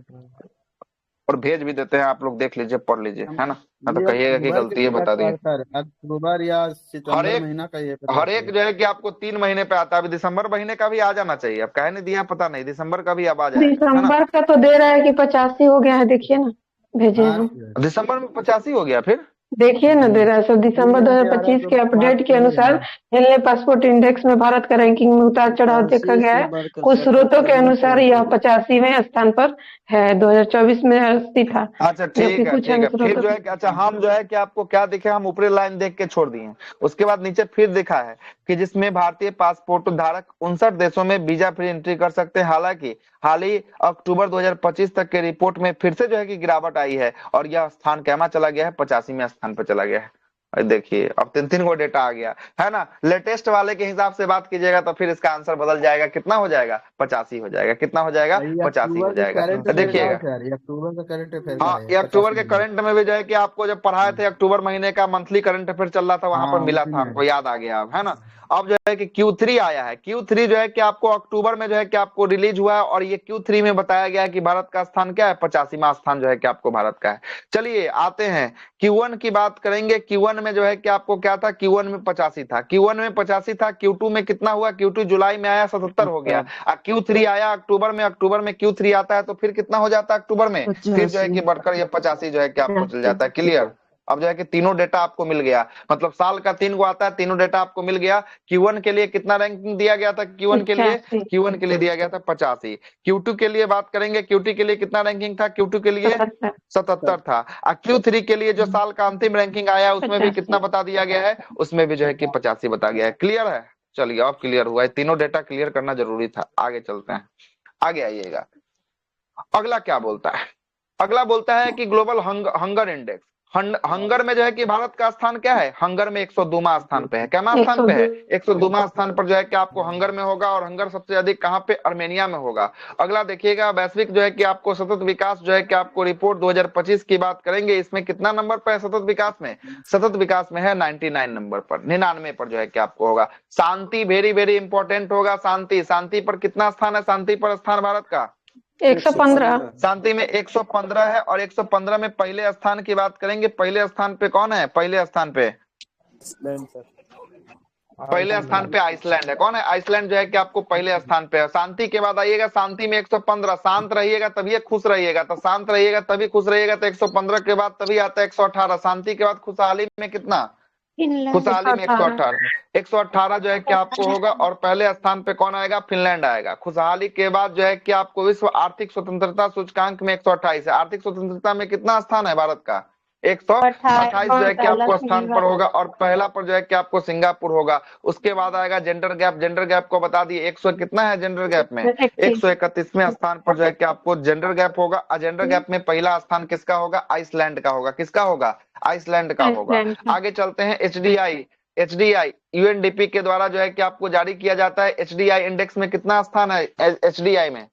और भेज भी देते हैं, आप लोग देख लीजिए, पढ़ लीजिए, है ना? ना तो ये कहिएगा कि अक्टूबर गलती है, बता दिए। सर अक्टूबर या हर सितंबर एक महीना का ये हर एक जो है कि आपको 3 महीने पे आता है। अभी दिसंबर महीने का भी आ जाना चाहिए, अब कहे नहीं दिया पता नहीं, दिसंबर का भी अब आ जाएगा, है ना? दिसंबर का तो दे रहा है कि 85 हो गया है, देखिए ना, भेजे मार्च हैं। दिसंबर में 85 हो गया फिर? देखिए ना, दे रहा है सब। दिसंबर 2025 के अपडेट के अनुसार हेनले पासपोर्ट इंडेक्स में भारत का रैंकिंग में उतार चढ़ाव देखा गया है। कुछ स्रोतों के अनुसार यह 85वें स्थान पर है। 2024 में 80 था, अच्छा जबकि ठीक है, कुछ ठीक अन्य है। फिर स्रोतों जो है कि अच्छा, हम जो है कि आपको क्या दिखे? हम ऊपरी लाइन देख के छोड़ दिए, उसके बाद नीचे फिर दिखा है कि जिसमें भारतीय पासपोर्ट धारक 59 देशों में वीजा फ्री एंट्री कर सकते हैं। हालांकि हाल ही अक्टूबर 2025 तक के रिपोर्ट में फिर से जो है कि गिरावट आई है और यह स्थान कैमा चला गया है? 85वें स्थान पर चला गया है। देखिए, अब 3 को डेटा आ गया है ना? लेटेस्ट वाले के हिसाब से बात कीजिएगा तो फिर इसका आंसर बदल जाएगा। कितना हो जाएगा? 85 हो जाएगा। कितना हो जाएगा? 85 हो जाएगा। करंट अफेयर का है देखिएगा, सर, ये अक्टूबर का करंट अफेयर का हाँ, है ये अक्टूबर 85 के नंबर। करंट में भी जो है कि आपको जब पढ़ाए थे अक्टूबर महीने का मंथली करंट अफेयर चल रहा था, वहां पर हाँ मिला उसी था, में। हमको याद आ गया अब, है ना? अब जो है कि Q3 आया है। Q3 जो है कि आपको अक्टूबर में जो है कि आपको रिलीज हुआ है और ये Q3 में बताया गया है कि भारत का स्थान क्या है? 85वां स्थान जो है कि आपको भारत का है। चलिए आते हैं Q1 की बात करेंगे। Q1 में जो है कि आपको क्या था? Q1 में 85 था, Q1 में 85 था। Q2 में कितना हुआ? Q2 जुलाई में आया, 77 हो गया। Q3 आया अक्टूबर में, अक्टूबर में Q3 आता है तो फिर कितना हो जाता है अक्टूबर में? फिर जो है कि बढ़कर ये 85 जो है कि आपको चल जाता है। क्लियर? अब जो है कि तीनों डेटा आपको मिल गया, मतलब साल का 3 को आता है, तीनों डेटा आपको मिल गया। Q1 के लिए कितना रैंकिंग दिया गया था? Q1 के लिए 85, Q1 के लिए दिया गया था 85। Q2 के लिए बात करेंगे, Q2 के लिए कितना रैंकिंग था? Q2 के लिए 77, 77 था। और Q3 के लिए जो साल का अंतिम रैंकिंग आया उसमें भी 85। कितना बता दिया गया है? उसमें भी जो है कि 85 बता गया है। क्लियर है? चलिए, अब क्लियर हुआ है। तीनों डेटा क्लियर करना जरूरी था। आगे चलते हैं, आगे आइएगा। अगला क्या बोलता है? अगला बोलता है कि ग्लोबल हंगर इंडेक्स, हंगर में जो है कि भारत का स्थान क्या है? हंगर में 102वां स्थान पे है। क्या स्थान पे है? 102वां स्थान पर जो है कि आपको हंगर में होगा। और हंगर सबसे अधिक कहां पे? अर्मेनिया में होगा। अगला देखिएगा, वैश्विक जो है कि आपको सतत विकास जो है कि आपको रिपोर्ट 2025 की बात करेंगे, इसमें कितना नंबर पर है सतत विकास में? सतत विकास में है 99 नंबर पर, 99 पर जो है कि आपको होगा। शांति वेरी वेरी इंपॉर्टेंट होगा। शांति, शांति पर कितना स्थान है? शांति पर स्थान भारत का 115। शांति में 115 है। और 115 में पहले स्थान की बात करेंगे, पहले स्थान पे कौन है? पहले स्थान पे आइसलैंड है। कौन है? आइसलैंड जो है कि आपको पहले स्थान पे है। शांति के बाद आइएगा, शांति में 115। शांत रहिएगा तभी खुश रहिएगा, तो शांत रहिएगा तभी खुश रहिएगा, तो 115 के बाद तभी आता है 118। शांति के बाद खुशहाली में कितना? खुशहाली में 118। 118 जो है कि आपको होगा। और पहले स्थान पे कौन आएगा? फिनलैंड आएगा। खुशहाली के बाद जो है कि आपको विश्व आर्थिक स्वतंत्रता सूचकांक में 128 है। आर्थिक स्वतंत्रता में कितना स्थान है भारत का? 128 जो है कि आपको स्थान पर होगा, और पहला पर जो है कि आपको सिंगापुर होगा। उसके बाद आएगा जेंडर गैप। जेंडर गैप को बता दिए 100 कितना है जेंडर गैप में, 131वें स्थान पर जो है कि आपको जेंडर गैप होगा। और जेंडर गैप में पहला स्थान किसका होगा, आइसलैंड का होगा। किसका होगा, आइसलैंड का होगा। आगे चलते हैं एचडीआई। एचडीआई यूएनडीपी के द्वारा जो है कि आपको जारी किया जाता है। एचडीआई इंडेक्स में कितना स्थान है एचडीआई में,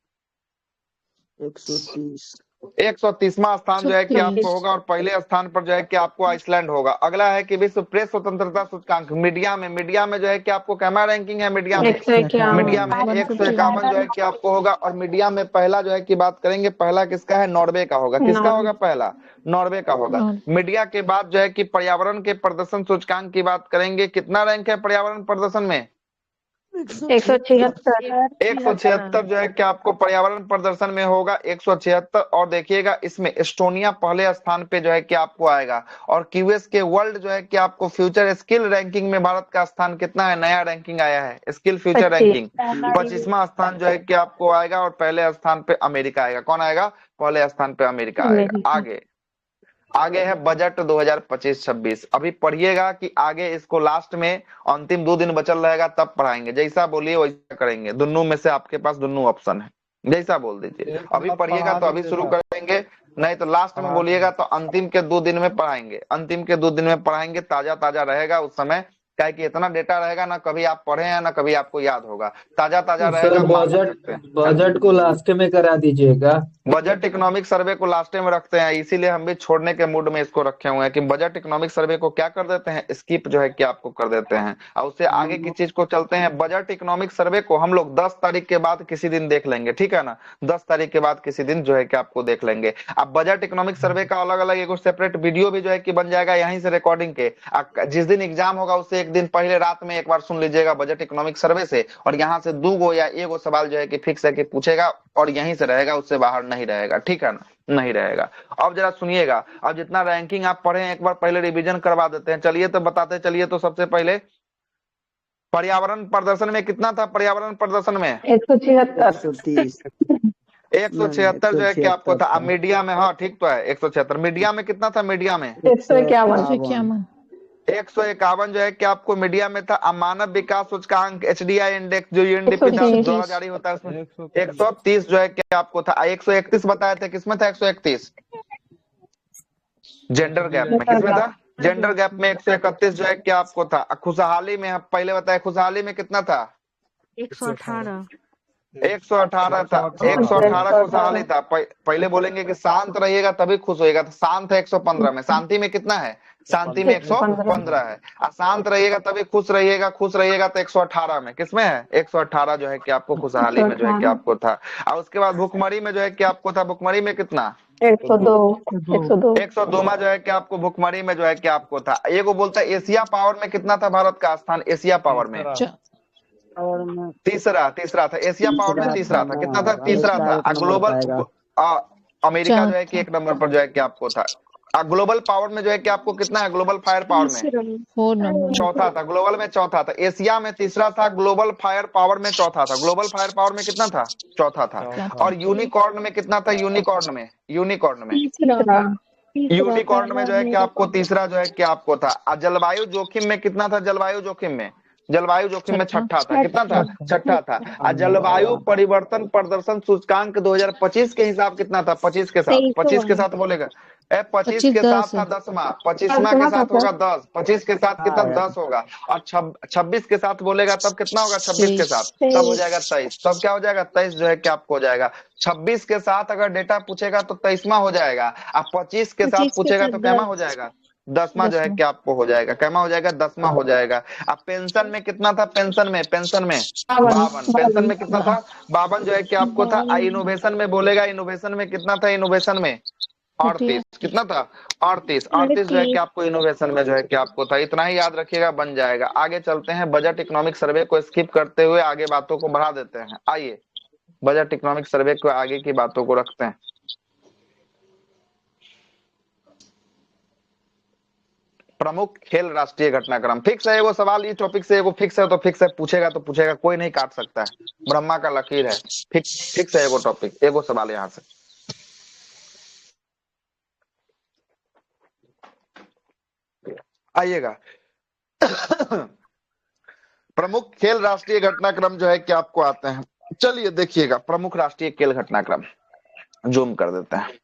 130वां स्थान जो है कि आपको होगा, और पहले स्थान पर जो है कि आपको आइसलैंड होगा। अगला है कि विश्व प्रेस स्वतंत्रता सूचकांक मीडिया में जो है कि आपको कैमा रैंकिंग है मीडिया में 151 जो है कि आपको होगा। और मीडिया में पहला जो है कि बात करेंगे, पहला किसका है, नॉर्वे का होगा। किसका होगा पहला, नॉर्वे का होगा। मीडिया के बाद जो है कि पर्यावरण के प्रदर्शन सूचकांक की बात करेंगे, कितना रैंक है पर्यावरण प्रदर्शन में, 176 जो है कि आपको पर्यावरण प्रदर्शन में होगा, 176। और देखिएगा इसमें एस्टोनिया पहले स्थान पे जो है कि आपको आएगा। और क्यूएस के वर्ल्ड जो है कि आपको फ्यूचर स्किल रैंकिंग में भारत का स्थान कितना है, नया रैंकिंग आया है स्किल फ्यूचर रैंकिंग, 25वां स्थान जो है कि आपको आएगा। और पहले स्थान पे अमेरिका आएगा। कौन आएगा, पहले स्थान पे अमेरिका आएगा। आगे है बजट 2025-26। अभी पढ़िएगा कि आगे इसको लास्ट में अंतिम 2 दिन बचल रहेगा तब पढ़ाएंगे। जैसा बोलिए वैसा करेंगे, दोनों में से आपके पास दोनों ऑप्शन है, जैसा बोल दीजिए। अभी पढ़िएगा तो अभी शुरू करेंगे, नहीं तो लास्ट में बोलिएगा तो अंतिम के 2 दिन में पढ़ाएंगे। अंतिम के 2 दिन में पढ़ाएंगे, ताजा ताजा रहेगा उस समय, क्या कि इतना डेटा रहेगा ना कभी आप पढ़े हैं ना कभी आपको याद होगा, ताजा ताजा रहेगा। बजट को लास्ट में करा दीजिएगा। बजट इकोनॉमिक सर्वे को लास्ट में रखते हैं, इसीलिए हम भी छोड़ने के मूड में इसको रखे हुए हैं कि बजट इकोनॉमिक सर्वे को क्या कर देते हैं, स्किप जो है कि आपको कर देते हैं। और उससे आगे की चीज को चलते हैं। बजट इकोनॉमिक सर्वे को हम लोग 10 तारीख के बाद किसी दिन देख लेंगे, ठीक है ना, 10 तारीख के बाद किसी दिन जो है कि आपको देख लेंगे। अब बजट इकोनॉमिक सर्वे का अलग अलग एक सेपरेट वीडियो भी जो है कि बन जाएगा यहीं से रिकॉर्डिंग के। जिस दिन एग्जाम होगा उससे एक दिन पहले रात में एक बार सुन लीजिएगा बजट इकोनॉमिक सर्वे से, और यहाँ से 2 या 1 सवाल जो है कि फिक्स है कि पूछेगा, और यहीं से रहेगा, उससे बाहर नहीं रहेगा, ठीक है ना, नहीं रहेगा। अब जरा सुनिएगा, अब जितना रैंकिंग आप पढ़े हैं एक बार पहले रिवीजन करवा देते हैं। चलिए तो बताते चलिए। तो सबसे पहले पर्यावरण प्रदर्शन में कितना था, पर्यावरण प्रदर्शन में 176 जो है कि आपको था। अब मीडिया में, हाँ ठीक तो है 176। मीडिया में कितना था, मीडिया में 151 जो है कि आपको मीडिया में था। मानव विकास सूचकांक एचडीआई इंडेक्स जो यूएनडीपी द्वारा जारी होता है उसमें 130 जो है कि आपको था। 131 बताए थे, किसमें था 131, जेंडर गैप में। किसमें था, जेंडर गैप में 131 जो है कि आपको था। खुशहाली में पहले बताया, खुशहाली में कितना था, 118 था। 118 खुशहाली था। पहले बोलेंगे कि शांत रहिएगा तभी खुश होएगा, तो शांत है 115 में। शांति में कितना है, शांति में 115 है। अशांत रहिएगा तभी खुश रहिएगा, खुश रहिएगा तो 118 में। किसमें है, 118 जो है कि आपको खुशहाली में जो है कि आपको था। और उसके बाद भुखमरी में जो है कि आपको था, भुखमरी में कितना, 102 में जो है कि आपको भुखमरी में जो है कि आपको था। ये को बोलता है एशिया पावर में कितना था भारत का स्थान, एशिया पावर में तीसरा था। एशिया पावर में तीसरा था। कितना था, तीसरा था। ग्लोबल अमेरिका जो है कि 1 नंबर पर जो है कि आपको था। ग्लोबल पावर में जो है कि आपको कितना है, ग्लोबल फायर पावर में 4 नंबर चौथा था। ग्लोबल में चौथा था। एशिया में तीसरा था, ग्लोबल फायर पावर में चौथा था। ग्लोबल फायर पावर में कितना था, चौथा था। और यूनिकॉर्न में कितना था, यूनिकॉर्न में जो है कि आपको तीसरा जो है कि आपको था। जलवायु जोखिम में कितना था, जलवायु जोखिम में छठा था। कितना था, छठा था। जलवायु परिवर्तन प्रदर्शन सूचकांक 2025 के हिसाब कितना था, 25 के साथ बोलेगा 25 के साथ था 10वां, 25वां के साथ होगा 10, 25 के साथ कितना 10 होगा। और 26 के साथ बोलेगा तब कितना होगा, 26 के साथ तब हो जाएगा 23। तब क्या हो जाएगा, 23 जो है कि आपको हो जाएगा। 26 के साथ अगर डेटा पूछेगा तो 23वां हो जाएगा। अब 25 के साथ पूछेगा तो कैमा हो जाएगा, 10वां जो है कि आपको हो जाएगा। कैमा हो जाएगा, 10वां हो जाएगा। अब पेंशन में कितना था, पेंशन में 52। पेंशन में कितना था, 52 जो है कि आपको था। इनोवेशन में बोलेगा, इनोवेशन में कितना था, इनोवेशन में 38। कितना था, 38 जो है कि आपको इनोवेशन में जो है कि आपको था। इतना ही याद रखिएगा, बन जाएगा। आगे चलते हैं, बजट इकोनॉमिक सर्वे को स्किप करते हुए आगे बातों को बढ़ा देते हैं। आइए बजट इकोनॉमिक सर्वे को आगे की बातों को रखते हैं। प्रमुख खेल राष्ट्रीय घटनाक्रम फिक्स है, वो सवाल ये टॉपिक से वो फिक्स है तो फिक्स है, पूछेगा तो पूछेगा, कोई नहीं काट सकता है, ब्रह्मा का लकीर है। फिक्स है वो टॉपिक, एगो सवाल यहाँ से। आइएगा। प्रमुख खेल राष्ट्रीय घटनाक्रम जो है कि आपको आते हैं। चलिए देखिएगा प्रमुख राष्ट्रीय खेल घटनाक्रम, जूम कर देते हैं।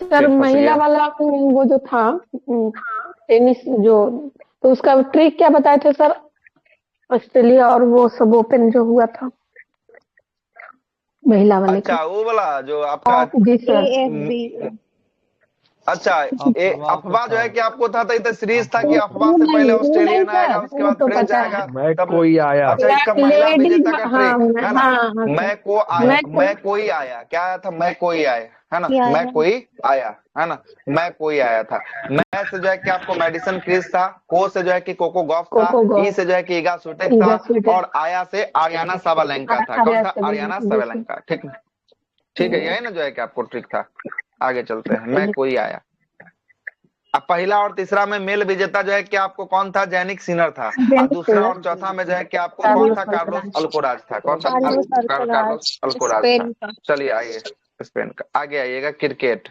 सर महिला वाला वो जो था टेनिस जो, तो उसका ट्रिक क्या बताए थे सर? ऑस्ट्रेलिया और वो सब ओपन जो हुआ था महिला वाले का। अच्छा वो वाला जो आपका जी सर। अच्छा अफवाह जो है कि आपको था तो सीरीज था कि अफवाह से पहले ऑस्ट्रेलियन आएगा उसके बाद तो फ्रेंच पता आएगा है। मैं तब कोई आया। अच्छा इसका महिला विजेता का ट्रिक है ना, हाँ, मैं को आया, मैं कोई आया, क्या आया था, मैं कोई आया है ना, मैं कोई आया है ना, मैं कोई आया था। मैं से जो है कि आपको मेडिसन क्रिस था, को से जो है कि कोको गॉफ था, ई से जो है कि ईगा स्विटेक था, और आया से आर्याना साबालेंका था। कौन था? Aryna Sabalenka. ठीक ठीक है, यही ना जो है कि आपको ट्रिक था। आगे चलते हैं। मैं कोई आया। अब पहला और तीसरा में मेल विजेता जो है कि आपको कौन था? जैनिक सिनर था। और दूसरा और चौथा में जो है कि आपको कौन था? कार्लोस अल्कोराज था। कौन था? कार्लोस अल्कोराज था। चलिए आइए स्पेन का। आगे आइएगा क्रिकेट।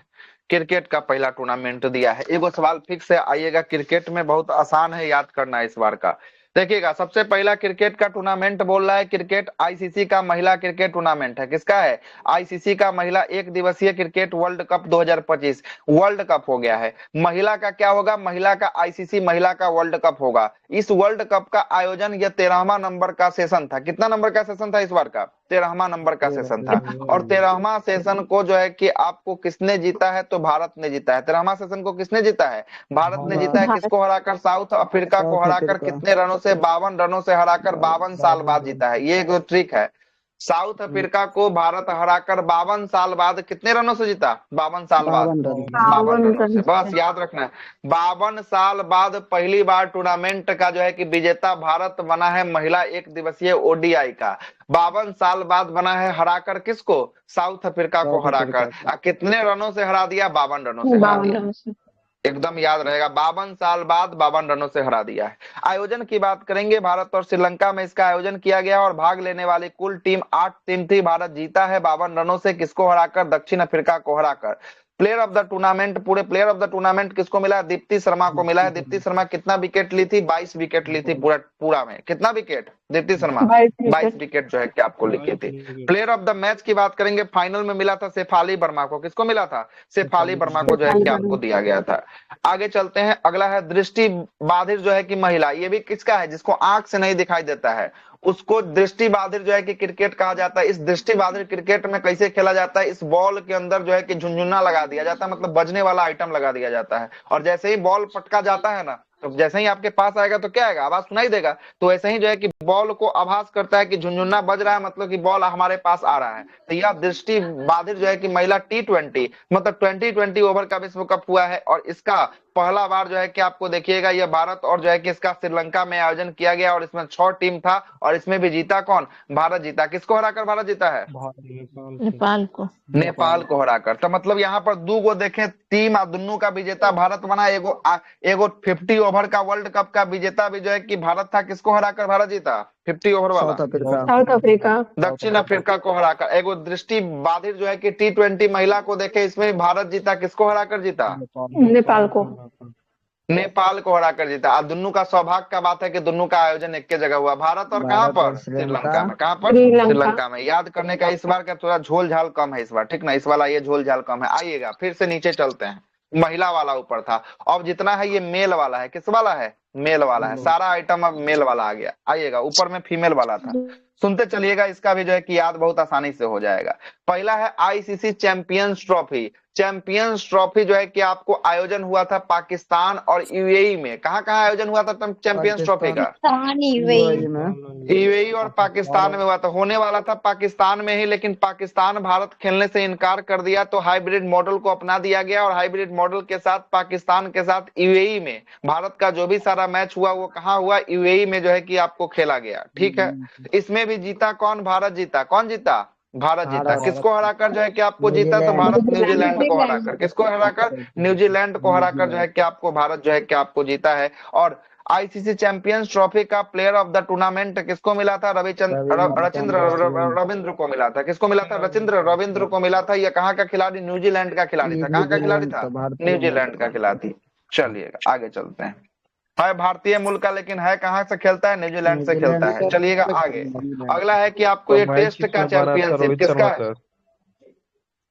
क्रिकेट का पहला टूर्नामेंट दिया है। एगो सवाल फिक्स है, आइएगा क्रिकेट में बहुत आसान है याद करना इस बार का। देखिएगा सबसे पहला क्रिकेट का टूर्नामेंट बोल रहा है क्रिकेट आईसीसी का महिला क्रिकेट टूर्नामेंट है। किसका है? आईसीसी का महिला एक दिवसीय cricket world cup 2025 world cup हो गया है। महिला का क्या होगा? महिला का आईसीसी महिला का वर्ल्ड कप होगा। इस वर्ल्ड कप का आयोजन यह 13वां नंबर का सेशन था। कितना नंबर का सेशन था इस बार का? 13वां नंबर का सेशन था। और 13वां सेशन को जो है कि आपको किसने जीता है? तो भारत ने जीता है। 13वां सेशन को किसने जीता है? भारत ने जीता है। किसको हराकर? साउथ अफ्रीका को हराकर। कितने रनों से? 52 रनों से हराकर 52 साल बाद जीता है। ये एक ट्रिक है। साउथ अफ्रीका को भारत हराकर 52 साल बाद कितने रनों से जीता? 52 साल बाद 52 रनों से। बस याद रखना है 52 साल बाद पहली बार टूर्नामेंट का जो है कि विजेता भारत बना है महिला एक दिवसीय ओडीआई का। 52 साल बाद बना है, हराकर किसको? साउथ अफ्रीका को हराकर। कितने रनों से हरा दिया? 52 रनों से हरा दिया। एकदम याद रहेगा, 52 साल बाद 52 रनों से हरा दिया है। आयोजन की बात करेंगे, भारत और श्रीलंका में इसका आयोजन किया गया और भाग लेने वाली कुल टीम 8 टीम थी। भारत जीता है 52 रनों से। किसको हराकर? दक्षिण अफ्रीका को हराकर। प्लेयर ऑफ द टूर्नामेंट, पूरे प्लेयर ऑफ द टूर्नामेंट किसको मिला? दीप्ति शर्मा को मिला है। दीप्ति शर्मा कितना विकेट ली थी? 22 विकेट ली थी पूरा में। कितना विकेट? दीप्ति शर्मा 22 विकेट जो है कि आपको लिखी थी। प्लेयर ऑफ द मैच की बात करेंगे, फाइनल में मिला था शेफाली वर्मा को। किसको मिला था? शेफाली वर्मा को जो है कि आपको दिया गया था। आगे चलते हैं, अगला है दृष्टि बाधिर जो है कि महिला। ये भी किसका है? जिसको आंख से नहीं दिखाई देता है उसको दृष्टि बाधिर जो है कि क्रिकेट कहा जाता है। इस दृष्टि बाधिर क्रिकेट में कैसे खेला जाता है? इस बॉल के अंदर जो है कि झुनझुना लगा दिया जाता है, मतलब बजने वाला आइटम लगा दिया जाता है। और जैसे ही बॉल पटका जाता है ना, तो जैसे ही आपके पास आएगा तो क्या आएगा? आवाज सुनाई देगा। तो ऐसे ही जो है कि बॉल को आभास करता है कि झुनझुना बज रहा है, मतलब कि बॉल हमारे पास आ रहा है। तो यह दृष्टि बाधिर जो है कि महिला T20 मतलब 2020 ओवर का विश्व कप हुआ है। और इसका पहला बार जो है कि आपको देखिएगा यह भारत और जो है कि इसका श्रीलंका में आयोजन किया गया। और इसमें 6 टीम था और इसमें भी जीता कौन? भारत जीता। किसको हराकर भारत जीता है? नेपाल को। नेपाल को हराकर। तो मतलब यहाँ पर दो गो देखें टीम, दोनों का विजेता भारत बना। एगो 50 ओवर का वर्ल्ड कप का विजेता भी जो है कि भारत था। किसको हराकर भारत जीता? 50 ओवर वाला साउथ अफ्रीका दक्षिण अफ्रीका को हराकर। एगो दृष्टि बाधिर जो है कि T20 महिला को देखे, इसमें भारत जीता। किसको हराकर जीता? नेपाल को नेपाल को हराकर जीता। अब दोनों का सौभाग्य का बात है कि दोनों का आयोजन एक जगह हुआ। भारत और कहां पर? श्रीलंका में। कहां पर? श्रीलंका में। याद करने का इस बार का थोड़ा झोल झाल कम है इस बार, ठीक ना? इस वाला ये झोल झाल कम है। आइएगा फिर से नीचे चलते हैं। महिला वाला ऊपर था, अब जितना है ये मेल वाला है। किस वाला है? मेल वाला है। सारा आइटम अब मेल वाला आ गया। आइएगा, ऊपर में फीमेल वाला था। सुनते चलिएगा, इसका भी जो है कि याद बहुत आसानी से हो जाएगा। पहला है ICC champions trophy. Champions trophy जो है कि आपको आयोजन हुआ था पाकिस्तान और यूएई में। कहाँ कहाँ आयोजन हुआ था चैंपियंस ट्रॉफी का? यूएई और पाकिस्तान में हुआ था। होने वाला था पाकिस्तान में ही, लेकिन पाकिस्तान भारत खेलने से इनकार कर दिया, तो हाइब्रिड मॉडल को अपना दिया गया। और हाइब्रिड मॉडल के साथ पाकिस्तान के साथ यूएई में भारत का जो भी सारा मैच हुआ वो कहाँ हुआ? यूएई में जो है कि आपको खेला गया। ठीक है, इसमें भी जीता कौन? भारत जीता। कौन जीता? भारत जीता। किसको हराकर जो है कि आपको जीता? तो भारत न्यूजीलैंड को हराकर। किसको हराकर? न्यूजीलैंड को हराकर जो है कि आपको भारत जो है कि आपको जीता है। और आईसीसी चैंपियंस ट्रॉफी का प्लेयर ऑफ द टूर्नामेंट किसको मिला था? रविंद्र को मिला था। किसको मिला था? रविंद्र को मिला था। यह कहाँ का खिलाड़ी? न्यूजीलैंड का खिलाड़ी था। कहाँ का खिलाड़ी था? न्यूजीलैंड का खिलाड़ी। चलिएगा आगे चलते हैं। है भारतीय मूल का, लेकिन है कहाँ से खेलता है? न्यूजीलैंड से खेलता है। चलिएगा आगे। अगला है कि आपको ये टेस्ट का चैंपियनशिप किसका है?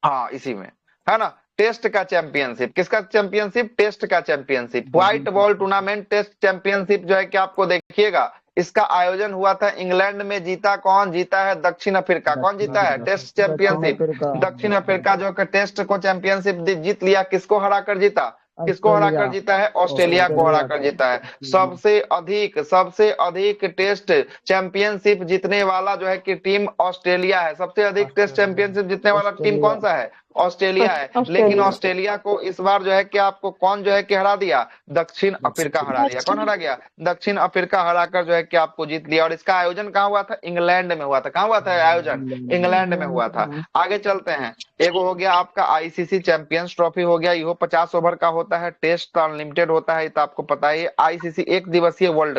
हाँ इसी में है ना, टेस्ट का चैंपियनशिप। किसका चैंपियनशिप? टेस्ट का championship. White ball tournament test championship जो है कि आपको देखिएगा, इसका आयोजन हुआ था इंग्लैंड में। जीता कौन? जीता है दक्षिण अफ्रीका। कौन जीता है टेस्ट चैंपियनशिप? दक्षिण अफ्रीका जो है टेस्ट को चैंपियनशिप जीत लिया। किसको हराकर जीता? किसको हराकर जीता है? ऑस्ट्रेलिया को हराकर जीता है। सबसे अधिक टेस्ट चैंपियनशिप जीतने वाला जो है कि टीम ऑस्ट्रेलिया है। सबसे अधिक टेस्ट चैंपियनशिप जीतने वाला टीम कौन सा है? ऑस्ट्रेलिया है। लेकिन ऑस्ट्रेलिया को इस बार जो है कि आपको कौन जो है कि हरा दिया? दक्षिण अफ्रीका हरा दिया। कौन हरा गया? दक्षिण अफ्रीका हराकर जो है कि आपको जीत लिया। और इसका आयोजन कहाँ हुआ था? इंग्लैंड में हुआ था। कहाँ हुआ था आयोजन? इंग्लैंड में हुआ था। आगे चलते हैं। एगो हो गया आपका आईसीसी चैंपियंस ट्रॉफी हो गया, ये 50 ओवर का होता है, टेस्ट अनलिमिटेड होता है, तो आपको पता है। आईसीसी एक दिवसीय वर्ल्ड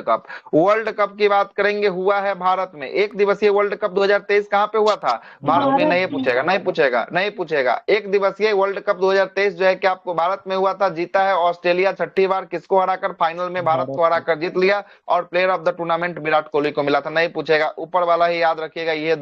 कप की बात करेंगे, हुआ है भारत में। एक दिवसीय वर्ल्ड कप 2023 कहाँ पे हुआ था? भारत में। नहीं पूछेगा। एक दिवसीय वर्ल्ड कप 2023 जो है कि आपको भारत में हुआ था। जीता है ऑस्ट्रेलिया 6ठी बार। किसको हराकर? फाइनल में भारत को हराकर जीत लिया। और player of the tournament Virat Kohli को मिला था। नहीं पूछेगा। ऊपर वाला ही याद रखिएगा, ये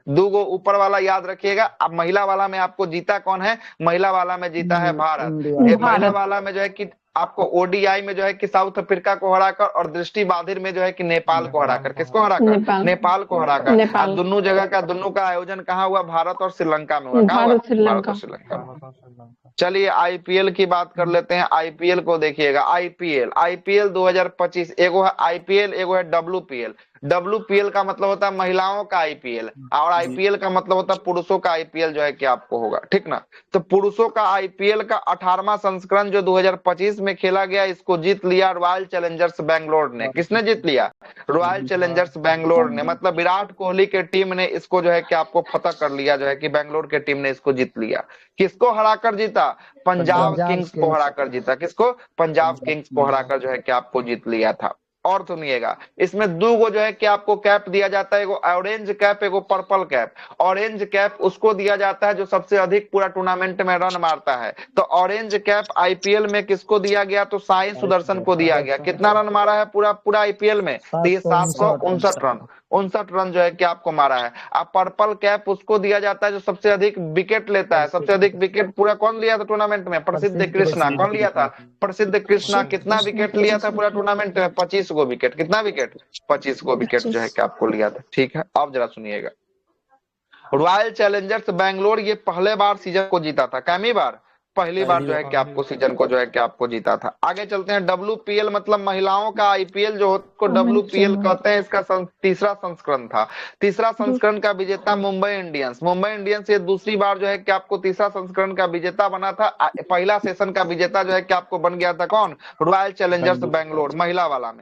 दो ऊपर वाला याद रखिएगा। अब महिला वाला में आपको जीता कौन है? महिला वाला में जीता है भारत। महिला वाला में जो है कि आपको ओडीआई में जो है कि साउथ अफ्रीका को हराकर, और दृष्टि बाधिर में जो है कि नेपाल को हराकर। किसको हराकर? नेपाल को हराकर। दोनों का आयोजन कहाँ हुआ? भारत और श्रीलंका में हुआ। कहाँ हुआ? भारत और श्रीलंका में। चलिए आईपीएल की बात कर लेते हैं। आईपीएल को देखिएगा। आईपीएल 2025 एगो है आईपीएल, एगो है डब्ल्यूपीएल। डब्ल्यूपीएल का मतलब होता है महिलाओं का आईपीएल, और आईपीएल का मतलब होता है पुरुषों का आईपीएल जो है कि आपको होगा। ठीक ना? तो पुरुषों का आईपीएल का 18वां संस्करण जो 2025 में खेला गया, इसको जीत लिया रॉयल चैलेंजर्स बैंगलोर ने। किसने जीत लिया? रॉयल चैलेंजर्स बैंगलोर ने। मतलब विराट कोहली के टीम ने इसको जो है कि आपको फतह कर लिया, जो है कि बैंगलोर के टीम ने इसको जीत लिया। किसको हराकर जीता? पंजाब किंग्स को हराकर जीता। किसको? पंजाब किंग्स को हराकर जो है कि आपको जीत लिया था। और सुनिएगा, इसमें दो गो जो है कि आपको कैप दिया जाता है, एगो ऑरेंज कैप, एगो पर्पल कैप। ऑरेंज कैप उसको दिया जाता है जो सबसे अधिक पूरा टूर्नामेंट में रन मारता है। तो ऑरेंज कैप आईपीएल में किसको दिया गया? तो साई सुदर्शन को दिया गया। कितना रन मारा है पूरा आईपीएल में? तो ये 759 रन जो है कि आपको मारा है। अब पर्पल कैप उसको दिया जाता है जो सबसे अधिक विकेट लेता है। सबसे अधिक विकेट पूरा कौन लिया था टूर्नामेंट में? प्रसिद्ध कृष्णा। कौन लिया था? प्रसिद्ध कृष्णा। कितना विकेट लिया था पूरा टूर्नामेंट में? 25 गो विकेट। कितना विकेट? 25 गो विकेट जो है कि आपको लिया था। ठीक है, अब जरा सुनिएगा। रॉयल चैलेंजर्स बैंगलोर ये पहले बार सीजन को जीता था। कैमी बार? पहली बार जो है कि आपको सीजन को जो है कि आपको जीता था। आगे चलते हैं। डब्ल्यूपीएल मतलब महिलाओं का आईपीएल जो को डब्ल्यूपीएल कहते हैं। इसका तीसरा संस्करण था। तीसरा संस्करण का विजेता मुंबई इंडियंस ये दूसरी बार जो है कि आपको तीसरा संस्करण का विजेता बना था। पहला सेशन का विजेता जो है कि आपको बन गया था कौन? Royal Challengers Bangalore. महिला वाला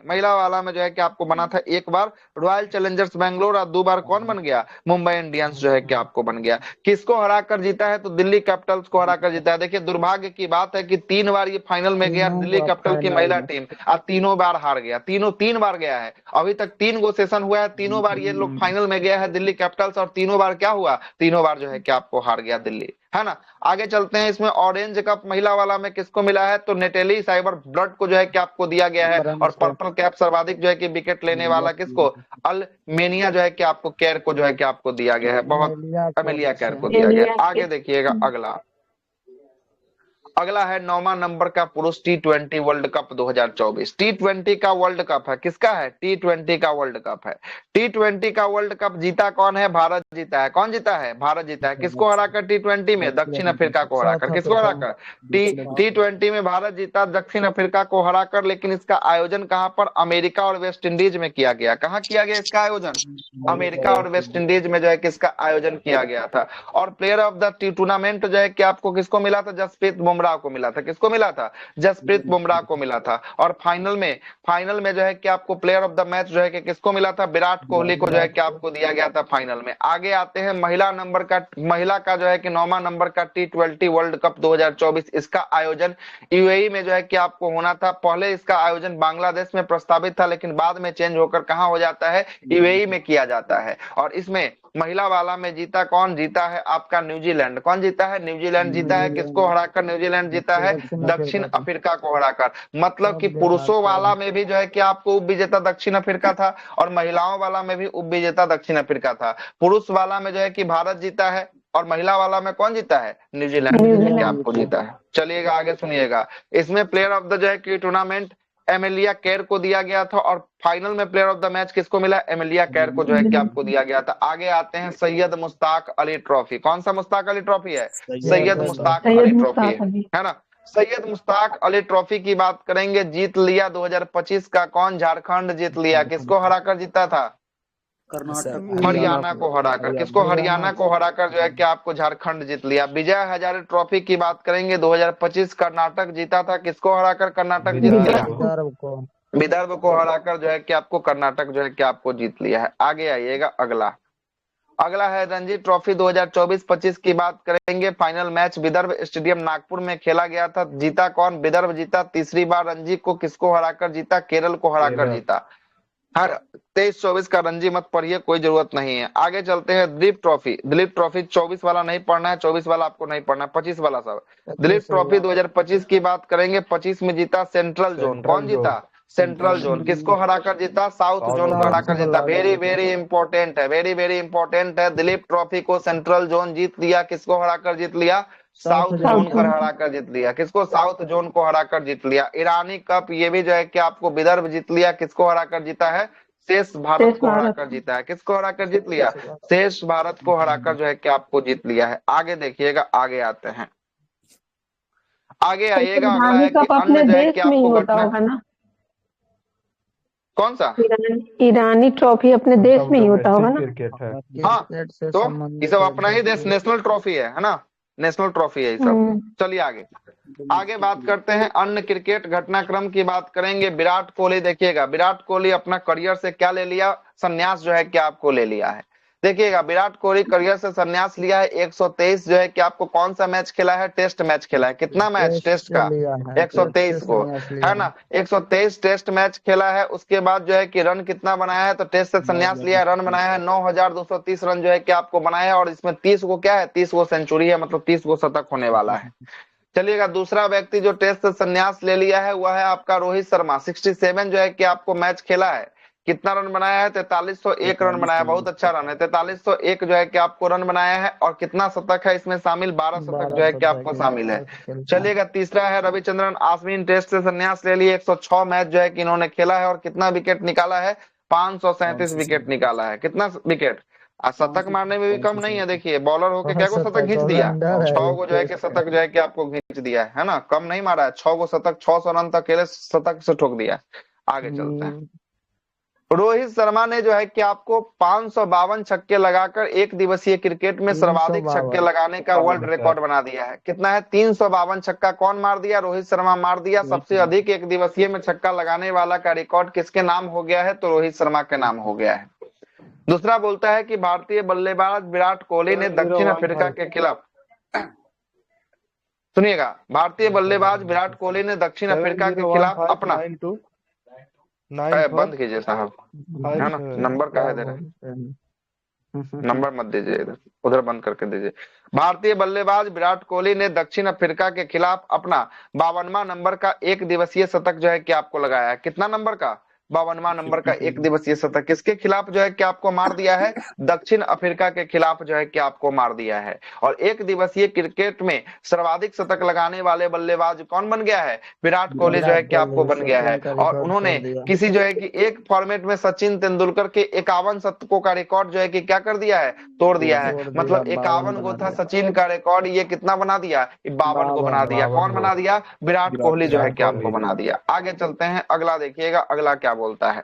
में जो है कि आपको बना था एक बार रॉयल चैलेंजर्स बैंगलोर, और 2 बार कौन बन गया? मुंबई इंडियंस जो है कि आपको बन गया। किसको हराकर जीता है? तो दिल्ली कैपिटल्स को हराकर जीता है। देखिए दुर्भाग्य की बात है कि 3 बार ये फाइनल में गया दिल्ली कैपिटल की महिला टीम, और तीनों बार हार गया। 3 बार गया है। अभी तक 3 गो सेशन हुआ है, तीनों बार ये लोग फाइनल में गया है दिल्ली कैपिटल्स, और तीनों बार क्या हुआ? तीनों बार जो है कि आपको हार गया दिल्ली, है ना। आगे चलते हैं। इसमें ऑरेंज कप महिला वाला में किसको मिला है? तो नेटेली साइबर ब्लड को जो है कि आपको दिया गया है। और पर्पल कैप सर्वाधिक जो है कि विकेट लेने वाला किसको? अल्मेनिया जो है कि आपको केयर को जो है कि आपको दिया गया है। बहुत अमेलिया केयर को दिया गया। आगे देखिएगा अगला है 9वां नंबर का पुरुष T20 वर्ल्ड कप 2024। T20 का वर्ल्ड कप है। किसका है? T20 का वर्ल्ड कप है। T20 का वर्ल्ड कप जीता कौन है? भारत जीता है। कौन जीता है? भारत जीता है। किसको हराकर? T20 में दक्षिण अफ्रीका को हराकर। किसको हराकर? T20 में भारत जीता दक्षिण अफ्रीका को हराकर। लेकिन इसका आयोजन कहां पर? अमेरिका और वेस्ट इंडीज में किया गया। कहां किया गया इसका आयोजन? अमेरिका और वेस्ट इंडीज में जो है कि इसका आयोजन किया गया था। और प्लेयर ऑफ द टूर्नामेंट जो है कि आपको किसको मिला था? जसप्रीत बुमराह बुमराह को मिला था। किसको मिला था? जसप्रीत बुमराह को मिला था। और फाइनल में जो है कि आपको प्लेयर ऑफ द मैच जो है कि किसको मिला था? विराट कोहली को जो है कि आपको दिया गया था फाइनल में। आगे आते हैं महिला का जो है कि 9वां नंबर का T20 वर्ल्ड कप 2024। इसका आयोजन यूएई में जो है कि आपको होना था। पहले इसका आयोजन बांग्लादेश में प्रस्तावित था, लेकिन बाद में चेंज होकर कहां हो जाता है? यूएई में किया जाता है। और इसमें महिला वाला में जीता कौन? जीता है आपका न्यूजीलैंड। कौन जीता है? न्यूजीलैंड जीता है। किसको हराकर न्यूजीलैंड जीता है? दक्षिण अफ्रीका को हराकर। मतलब कि पुरुषों वाला में भी जो है कि आपको उप विजेता दक्षिण अफ्रीका था, और महिलाओं वाला में भी उप विजेता दक्षिण अफ्रीका था। पुरुष वाला में जो है कि भारत जीता है, और महिला वाला में कौन जीता है? न्यूजीलैंड आपको जीता है। चलिएगा आगे सुनिएगा। इसमें प्लेयर ऑफ द जो है कि टूर्नामेंट एमिलिया केर को दिया गया था, और फाइनल में प्लेयर ऑफ द मैच किसको मिला? एमिलिया केर को जो है कि आपको दिया गया था। आगे आते हैं सैयद मुश्ताक अली ट्रॉफी। कौन सा मुश्ताक अली ट्रॉफी है? सैयद मुश्ताक अली ट्रॉफी है ना। सैयद मुश्ताक अली ट्रॉफी की बात करेंगे। जीत लिया 2025 का कौन? झारखंड जीत लिया। किसको हराकर जीता था? हरियाणा को हराकर। किसको? हरियाणा को हराकर जो है कि आपको झारखंड जीत लिया। विजय हजारे ट्रॉफी की बात करेंगे। 2025 कर्नाटक जीता था। किसको हराकर कर्नाटक जीत लिया? विदर्भ को हराकर जो है कि आपको कर्नाटक जो है कि आपको जीत लिया है। आगे आइएगा। अगला है रणजी ट्रॉफी 2024-25 की बात करेंगे। Final match Vidarbha stadium Nagpur में खेला गया था। जीता कौन? विदर्भ जीता। तीसरी बार रणजी को किसको हराकर जीता? केरल को हराकर जीता। हर 23-24 का रणजी मत पढ़िए, कोई जरूरत नहीं है। आगे चलते हैं दिलीप ट्रॉफी। 24 वाला नहीं पढ़ना है, 24 वाला आपको नहीं पढ़ना है, 25 वाला सब। दिलीप ट्रॉफी 2025 की बात करेंगे। 25 में जीता सेंट्रल जोन। कौन जीता? Central zone. किसको हराकर जीता? साउथ जोन को हराकर जीता। वेरी वेरी इंपॉर्टेंट है, वेरी वेरी इंपॉर्टेंट है। दिलीप ट्रॉफी को सेंट्रल जोन जीत लिया। किसको हराकर जीत लिया? साउथ जोन को हराकर जीत लिया। किसको? साउथ जोन को हराकर जीत लिया। ईरानी कप ये भी जो है कि आपको विदर्भ जीत लिया। किसको हराकर जीता है? शेष भारत को हराकर जीता है। किसको हराकर जीत लिया? शेष भारत को हराकर जो है कि आपको जीत लिया है। आगे देखिएगा, आगे आते हैं, आगे आइएगा। अगला है कि अन्य जो है कि आपको घटना। कौन सा? ईरानी ट्रॉफी अपने देश में ही होता होगा ना। हाँ, तो ये सब अपना ही देश, नेशनल ट्रॉफी है ना, नेशनल ट्रॉफी है ये सब। चलिए आगे बात करते हैं। अन्य क्रिकेट घटनाक्रम की बात करेंगे। विराट कोहली देखिएगा, विराट कोहली अपना करियर से क्या ले लिया? संन्यास जो है कि आपको ले लिया है। देखिएगा, विराट कोहली करियर से संन्यास लिया है। 123 जो है कि आपको कौन सा मैच खेला है? टेस्ट मैच खेला है। कितना मैच टेस्ट का? 123 को, है ना। 123 टेस्ट मैच खेला है। उसके बाद जो है कि रन कितना बनाया है? तो टेस्ट से संन्यास लिया है, रन बनाया है 9230 रन जो है कि आपको बनाया है। और इसमें 30 को क्या है? 30 को सेंचुरी है, मतलब 30 को शतक होने वाला है। चलिएगा, दूसरा व्यक्ति जो टेस्ट से संन्यास ले लिया है वह है आपका रोहित शर्मा। 67 जो है कि आपको मैच खेला है। कितना रन बनाया है? 4301 रन बनाया है। बहुत अच्छा रन है। 4301 जो है कि आपको रन बनाया है। और कितना शतक है इसमें शामिल? 12 शतक जो है कि आपको शामिल है। चलिएगा, तीसरा है रविचंद्रन अश्विन। टेस्ट से संन्यास ले लिए। 106 मैच जो है कि इन्होंने खेला है। और कितना विकेट निकाला है? 537 विकेट निकाला है। कितना विकेट? शतक मारने में भी कम नहीं है। देखिए, बॉलर होके क्या को शतक खींच दिया? 6 को जो है कि शतक जो है कि आपको खींच दिया है ना, कम नहीं मारा है। 6 को शतक, 600 रन तक अकेले शतक से ठोक दिया। आगे चलते हैं। रोहित शर्मा ने जो है कि आपको 552 छक्के लगाकर एक दिवसीय क्रिकेट में सर्वाधिक छक्के लगाने का वर्ल्ड रिकॉर्ड बना दिया है। कितना है? 352 छक्का। कौन मार दिया? रोहित शर्मा मार दिया। सबसे अधिक एक दिवसीय में छक्का लगाने वाला का रिकॉर्ड किसके नाम हो गया है? तो रोहित शर्मा के नाम हो गया है। दूसरा बोलता है कि भारतीय बल्लेबाज विराट कोहली ने दक्षिण अफ्रीका के खिलाफ, सुनिएगा, भारतीय बल्लेबाज विराट कोहली ने दक्षिण अफ्रीका के खिलाफ अपना बंद कीजिए साहब, है ना, नंबर का है दे रहे, नंबर मत दीजिए इधर, उधर बंद करके दीजिए। भारतीय बल्लेबाज विराट कोहली ने दक्षिण अफ्रीका के खिलाफ अपना 52वां नंबर का एक दिवसीय शतक जो है कि आपको लगाया है। कितना नंबर का? 52वां नंबर का एक दिवसीय शतक। किसके खिलाफ जो है कि आपको मार दिया है? दक्षिण अफ्रीका के खिलाफ जो है कि आपको मार दिया है। और एक दिवसीय क्रिकेट में सर्वाधिक शतक लगाने वाले बल्लेबाज कौन बन गया है? विराट कोहली जो है कि आपको बन गया है। और उन्होंने किसी जो है कि एक फॉर्मेट में सचिन तेंदुलकर के 51 शतकों का रिकॉर्ड जो है कि क्या कर दिया है? तोड़ दिया है। मतलब 51 गो था सचिन का रिकॉर्ड, ये कितना बना दिया? 52 को बना दिया। कौन बना दिया? विराट कोहली जो है कि आपको बना दिया। आगे चलते हैं, अगला देखिएगा, अगला क्या बोलता है।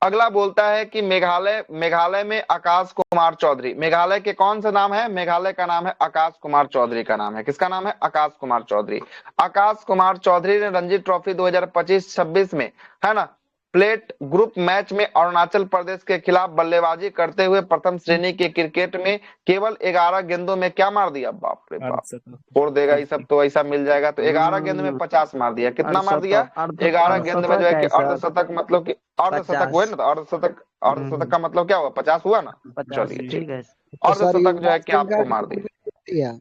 अगला बोलता है कि मेघालय में आकाश कुमार चौधरी, मेघालय के कौन सा नाम है? मेघालय का नाम है आकाश कुमार चौधरी का नाम है। किसका नाम है? आकाश कुमार चौधरी। आकाश कुमार चौधरी ने रणजी ट्रॉफी 2025-26 में, है ना, प्लेट ग्रुप मैच में अरुणाचल प्रदेश के खिलाफ बल्लेबाजी करते हुए प्रथम श्रेणी के क्रिकेट में केवल 11 गेंदों में क्या मार दिया? बाप रे बाप, छोड़ देगा ये सब तो ऐसा मिल जाएगा। तो 11 गेंद में 50 मार दिया। कितना मार दिया? 11 गेंद में जो है कि अर्धशतक, मतलब कि अर्धशतक हुए ना, तो अर्धशतक का मतलब क्या हुआ? 50 हुआ ना। चलिए ठीक है, अर्धशतक जो है कि आपको मार दिया।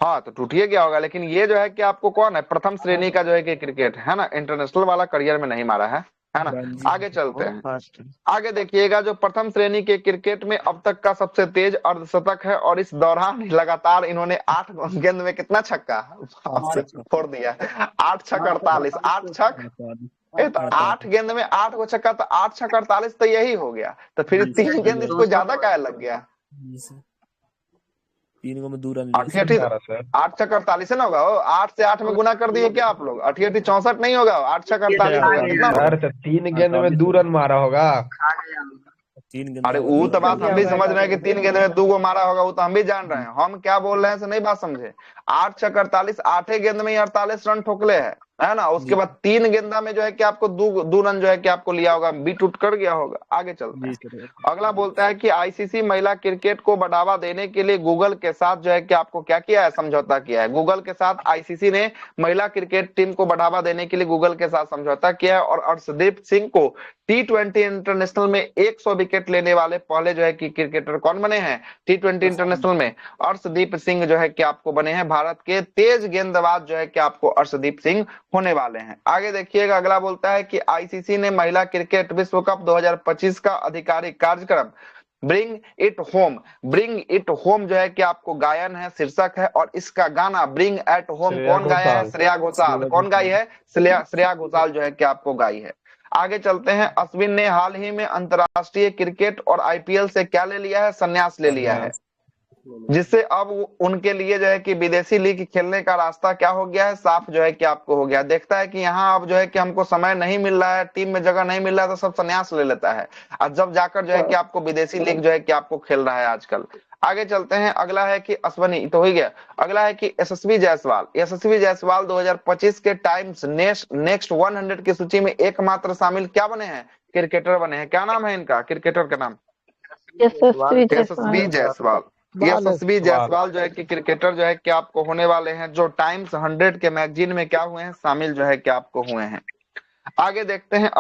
हाँ तो टूटिए गया होगा, लेकिन ये जो है कि आपको कौन है? प्रथम श्रेणी का जो है कि क्रिकेट है ना, इंटरनेशनल वाला करियर में नहीं मारा है ना। आगे चलते हैं, आगे देखिएगा, जो प्रथम श्रेणी के क्रिकेट में अब तक का सबसे तेज अर्धशतक है, और इस दौरान लगातार इन्होंने 8 गेंद में कितना छक्का फोड़ दिया? 8 छक 48, 8 छक, तो 8 गेंद में 8 को छक्का, तो 8 छक 48 तो यही हो गया। तो फिर 3 गेंद इसको ज्यादा क्या लग गया? 3 को में 2 रन 8 छक 48 ना होगा? 8 से 8 में गुना कर दिए क्या आप लोग? 8 64 नहीं होगा, 8 छक 48 होगा। कितना होगा? 3 गेंद में 2 रन मारा होगा। 3 गेंद। अरे वो तो बात हम भी समझ रहे हैं कि 3 गेंद में 2 को मारा होगा, वो तो हम भी जान रहे हैं। हम क्या बोल रहे हैं से नहीं बात समझे। 8 छक 48, 8 गेंद में ही 48 रन ठोकले है ना। उसके बाद 3 गेंदा में जो है कि आपको 2 रन जो है कि आपको लिया होगा, बीट उठ कर गया होगा। आगे चलते हैं, अगला बोलता है कि आईसीसी महिला क्रिकेट को बढ़ावा देने के लिए गूगल के साथ जो है कि आपको क्या किया है? समझौता किया है। गूगल के साथ आईसीसी ने महिला क्रिकेट टीम को बढ़ावा देने के लिए गूगल के साथ समझौता किया है, और अर्शदीप सिंह को T20 इंटरनेशनल में 100 विकेट लेने वाले पहले जो है कि क्रिकेटर कौन बने हैं? T20 इंटरनेशनल में अर्शदीप सिंह जो है कि आपको बने हैं भारत के तेज गेंदबाज जो है कि आपको अर्शदीप सिंह होने वाले हैं। आगे देखिएगा, अगला बोलता है कि आईसीसी ने महिला क्रिकेट विश्व कप 2025 का आधिकारिक कार्यक्रम ब्रिंग इट होम जो है कि आपको गायन है, शीर्षक है, और इसका गाना ब्रिंग एट होम कौन गाया है? श्रेया घोषाल। कौन गाई है? श्रेया घोषाल जो है कि आपको गाई है। आगे चलते हैं, अश्विन ने हाल ही में अंतरराष्ट्रीय क्रिकेट और आईपीएल से क्या ले लिया है? संन्यास ले लिया है, जिससे अब उनके लिए जो है कि विदेशी लीग खेलने का रास्ता क्या हो गया है? साफ जो है कि आपको हो गया। देखता है कि यहाँ अब जो है कि हमको समय नहीं मिल रहा है, टीम में जगह नहीं मिल रहा है, तो सब संन्यास ले लेता है, और जब जाकर जो है कि आपको विदेशी लीग जो है कि आपको खेल रहा है आजकल। आगे चलते हैं, अगला है कि अश्विनी तो हो गया। अगला है कि यशस्वी जायसवाल 2025 के टाइम्स नेक्स्ट 100 की सूची में एकमात्र शामिल क्या बने हैं? क्रिकेटर बने हैं। क्या नाम है इनका? क्रिकेटर का नाम यशस्वी जायसवाल जो है कि क्रिकेटर जो है कि आपको होने वाले हैं, जो टाइम्स 100 के मैगजीन में क्या हुए हैं? शामिल जो है कि आपको हुए हैं। आगे देखते हैं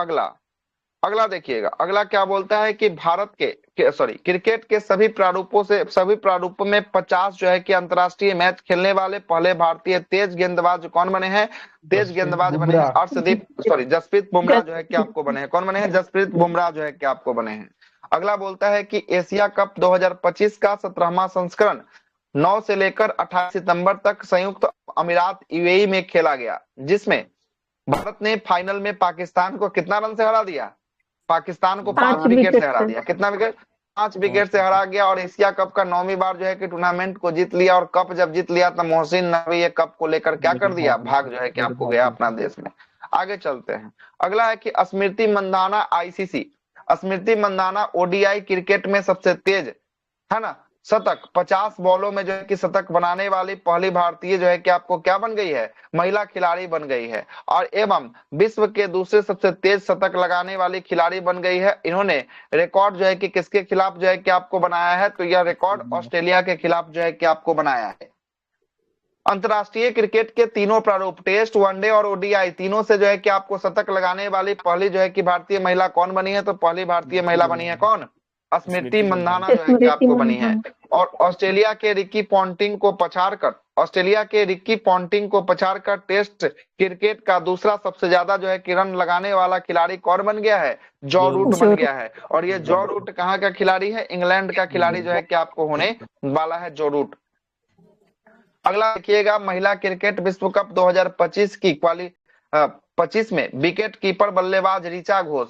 अगला देखिएगा, अगला क्या बोलता है कि भारत के क्रिकेट के सभी प्रारूपों में 50 जो है कि अंतरराष्ट्रीय मैच खेलने वाले पहले भारतीय तेज गेंदबाज कौन बने हैं? तेज गेंदबाज बने हैं जसप्रीत बुमराह जो है कि आपको बने हैं। कौन बने हैं? जसप्रीत बुमराह जो है कि आपको बने हैं। अगला बोलता है कि एशिया कप 2025 का 17वां संस्करण 9 से लेकर 28 सितंबर तक संयुक्त अमीरात यूएई में खेला गया, जिसमें भारत ने फाइनल में पाकिस्तान को कितना रन से हरा दिया? पाकिस्तान को 5 विकेट से हरा दिया। कितना विकेट? 5 विकेट से हरा गया, और एशिया कप का 9वीं बार जो है कि टूर्नामेंट को जीत लिया। और कप जब जीत लिया तो मोहसिन नबी ये कप को लेकर क्या कर दिया? भाग जो है कि आपको गया अपना देश में। आगे चलते हैं, अगला है कि स्मृति मंदाना ओडीआई क्रिकेट में सबसे तेज, है ना, शतक 50 बॉलों में जो है कि शतक बनाने वाली पहली भारतीय जो है कि आपको क्या बन गई है? महिला खिलाड़ी बन गई है, और एवं विश्व के दूसरे सबसे तेज शतक लगाने वाली खिलाड़ी बन गई है। इन्होंने रिकॉर्ड जो है कि किसके खिलाफ जो है कि आपको बनाया है? तो यह रिकॉर्ड ऑस्ट्रेलिया के खिलाफ जो है कि आपको बनाया है। अंतरराष्ट्रीय क्रिकेट के तीनों प्रारूप, टेस्ट, वनडे और ओडीआई, तीनों से जो है कि आपको शतक लगाने वाली पहली जो है कि भारतीय महिला कौन बनी है? तो पहली भारतीय महिला बनी है कौन? स्मृति मंदाना जो है कि आपको बनी है। और ऑस्ट्रेलिया के रिकी पॉन्टिंग को पछाड़कर टेस्ट क्रिकेट का दूसरा सबसे ज्यादा जो है कि रन लगाने वाला खिलाड़ी कौन बन गया है? जॉ रूट बन गया है। और ये जॉ रूट कहाँ का खिलाड़ी है? इंग्लैंड का खिलाड़ी जो है कि आपको होने वाला है जॉ रूट। अगला देखिएगा, महिला क्रिकेट विश्व कप 2025 की 25 में विकेट कीपर बल्लेबाज ऋचा घोष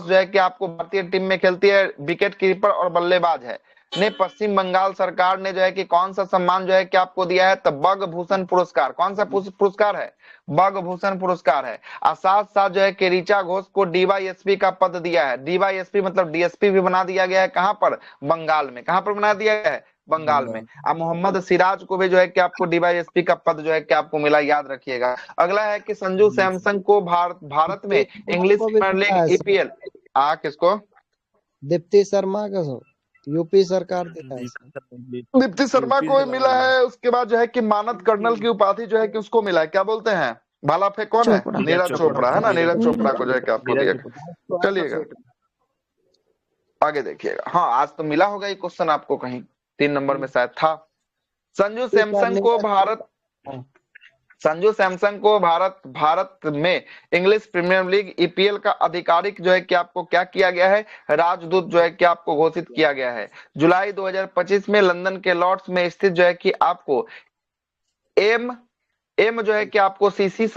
जो है कि आपको भारतीय टीम में खेलती है, विकेट कीपर और बल्लेबाज है। ने पश्चिम बंगाल सरकार ने जो है कि कौन सा सम्मान जो है कि आपको दिया है? तो बग भूषण पुरस्कार। कौन सा पुरस्कार है? बग भूषण पुरस्कार है। और साथ साथ जो है कि ऋचा घोष को डीवाईएसपी का पद दिया है। डीवाईएसपी मतलब डीएसपी भी बना दिया गया है। कहां पर? बंगाल में। कहां पर बना दिया गया है? बंगाल में। अब मोहम्मद सिराज को भी जो है कि आपको डीवाईएसपी का पद जो है कि आपको मिला, याद रखिएगा। अगला है कि संजू सैमसंग को भारत में इंग्लिश को भी प्रीमियर मिला लीग है सर। ईपीएल किसको? दीप्ति शर्मा का यूपी सरकार दिया है सर। दीप्ति शर्मा को भी मिला है। उसके बाद जो है कि मानद कर्नल की उपाधि जो है कि उसको मिला है। क्या बोलते हैं? भाला फेंक कौन है? चोपड़ा। नीरज चोपड़ा है ना। नीरज चोपड़ा को जो है कि आपको दिया गया। चलिएगा आगे देखिएगा। हाँ, आज तो मिला होगा ये क्वेश्चन आपको कहीं, 3 नंबर में शायद था। संजू सैमसंग को भारत में इंग्लिश प्रीमियर लीग ईपीएल का आधिकारिक जो है कि आपको क्या किया गया है? राजदूत जो है कि आपको घोषित किया गया है। जुलाई 2025 में लंदन के लॉर्ड्स में स्थित जो है कि आपको एम जो है कि आपको एमसीसी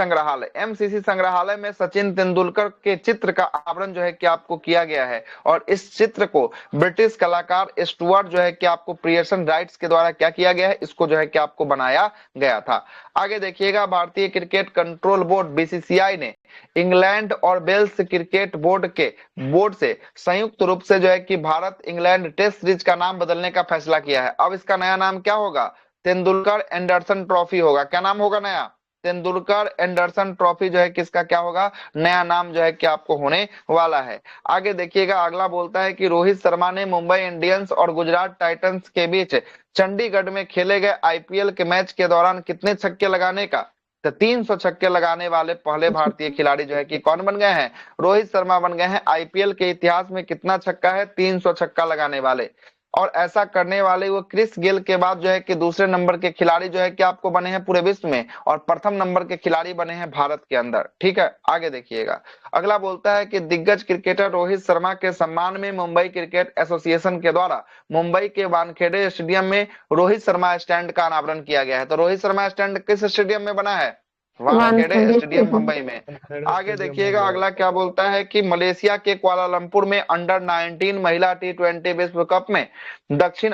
संग्रहालय में सचिन तेंदुलकर के चित्र का आवरण जो है कि आपको किया गया है। और इस चित्र को ब्रिटिश कलाकार स्टुअर्ट जो है कि आपको क्रिएशन राइट्स के द्वारा क्या किया गया है? इसको जो है कि आपको बनाया गया था। आगे देखिएगा, भारतीय क्रिकेट कंट्रोल बोर्ड बीसीसीआई ने इंग्लैंड और वेल्स क्रिकेट बोर्ड से संयुक्त रूप से जो है कि भारत इंग्लैंड टेस्ट सीरीज का नाम बदलने का फैसला किया है। अब इसका नया नाम क्या होगा? तेंदुलकर एंडरसन ट्रॉफी होगा। क्या नाम होगा नया? तेंदुलकर एंडरसन ट्रॉफी जो है किसका क्या होगा? नया नाम जो है कि आपको होने वाला है। आगे देखिएगा, अगला बोलता है कि रोहित शर्मा ने मुंबई इंडियंस और गुजरात टाइटंस के बीच चंडीगढ़ में खेले गए आईपीएल के मैच के दौरान कितने छक्के लगाने का? तो 300 छक्के लगाने वाले पहले भारतीय खिलाड़ी जो है कि कौन बन गए हैं? रोहित शर्मा बन गए हैं। आईपीएल के इतिहास में कितना छक्का है? 300 छक्का लगाने वाले। और ऐसा करने वाले वो क्रिस गेल के बाद जो है कि दूसरे नंबर के खिलाड़ी जो है कि आपको बने हैं पूरे विश्व में, और प्रथम नंबर के खिलाड़ी बने हैं भारत के अंदर। ठीक है, आगे देखिएगा। अगला बोलता है कि दिग्गज क्रिकेटर रोहित शर्मा के सम्मान में मुंबई क्रिकेट एसोसिएशन के द्वारा मुंबई के वानखेड़े स्टेडियम में रोहित शर्मा स्टैंड का अनावरण किया गया है। तो रोहित शर्मा स्टैंड किस स्टेडियम में बना है? वानखेड़े स्टेडियम मुंबई में। आगे देखिएगा, अगला क्या बोलता है कि मलेशिया के कुआलालंपुर में अंडर 19 महिला टी20 विश्व कप में दक्षिण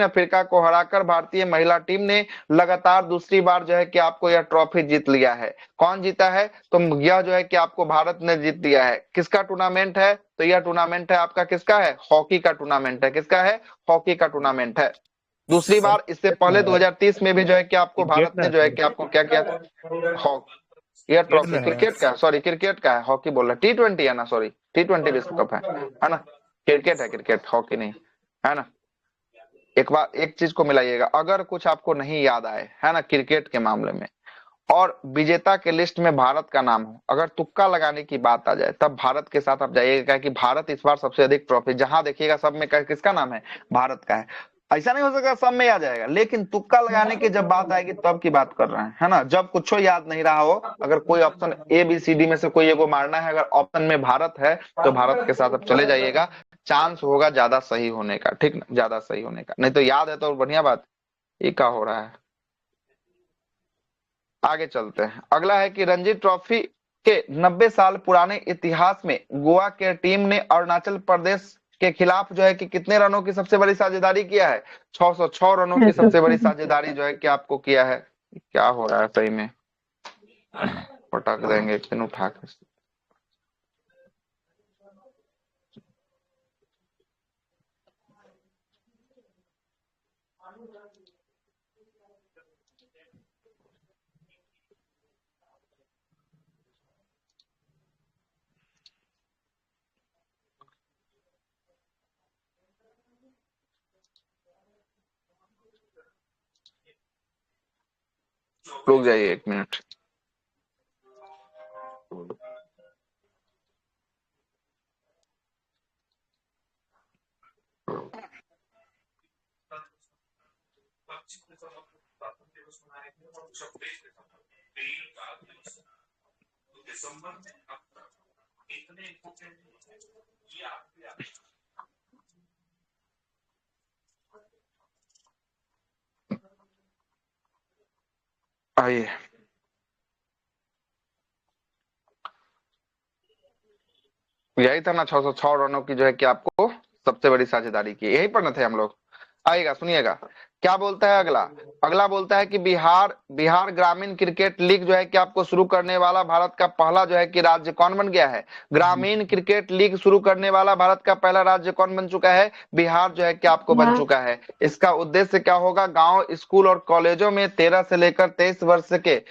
अफ्रीका को हराकर भारतीय महिला टीम ने लगातार दूसरी बार जो है कि आपको यह ट्रॉफी जीत लिया है। कौन जीता है? तो यह जो है कि आपको भारत ने जीत लिया है। किसका टूर्नामेंट है? तो यह टूर्नामेंट है आपका किसका है? हॉकी का टूर्नामेंट है। किसका है? हॉकी का टूर्नामेंट है। दूसरी बार, इससे पहले 2030 में भी जो है कि आपको भारत ने जो है कि आपको क्या किया था? यह ट्रॉफी क्रिकेट का, सॉरी क्रिकेट का है, हॉकी बोल रहा, टी20 है ना, सॉरी टी20 विश्व कप है ना। क्रिकेट है, क्रिकेट, हॉकी नहीं है ना। एक बार एक चीज को मिलाइएगा, अगर कुछ आपको नहीं याद आए है ना क्रिकेट के मामले में, और विजेता के लिस्ट में भारत का नाम हो, अगर तुक्का लगाने की बात आ जाए तब भारत के साथ आप जाइएगा कि भारत इस बार सबसे अधिक ट्रॉफी, जहां देखिएगा सब में किसका नाम है? भारत का है। ऐसा नहीं हो सकता सब में आ जाएगा, लेकिन तुक्का लगाने की जब बात आएगी तब की बात कर रहे हैं, है ना। जब कुछ याद नहीं रहा हो, अगर कोई option A B C D में से कोई एगो मारना है, अगर ऑप्शन में भारत है तो भारत के साथ अब चले जाइएगा, चांस होगा ज्यादा सही होने का। ठीक ना, ज्यादा सही होने का। नहीं तो याद है तो बढ़िया बात। ये क्या हो रहा है? आगे चलते हैं। अगला है कि रणजी ट्रॉफी के 90 साल पुराने इतिहास में गोवा के टीम ने अरुणाचल प्रदेश के खिलाफ जो है कि कितने रनों की सबसे बड़ी साझेदारी किया है? 606 रनों की सबसे बड़ी साझेदारी जो है कि आपको किया है। क्या हो रहा है सही में? पटक देंगे एक दिन उठा के। रुक जाइए 1 मिनट। आइए, यही था ना 606 रनों की जो है कि आपको सबसे बड़ी साझेदारी की, यही पर न थे हम लोग। आइएगा सुनिएगा क्या बोलता है अगला। अगला बोलता है कि बिहार ग्रामीण क्रिकेट लीग जो है कि आपको शुरू करने वाला भारत का पहला जो है कि राज्य कौन बन गया है। ग्रामीण क्रिकेट लीग शुरू करने वाला भारत का पहला राज्य कौन बन चुका है, बिहार जो है कि आपको बन चुका है। इसका उद्देश्य क्या होगा, गांव स्कूल और कॉलेजों में 13 से लेकर 23 वर्ष के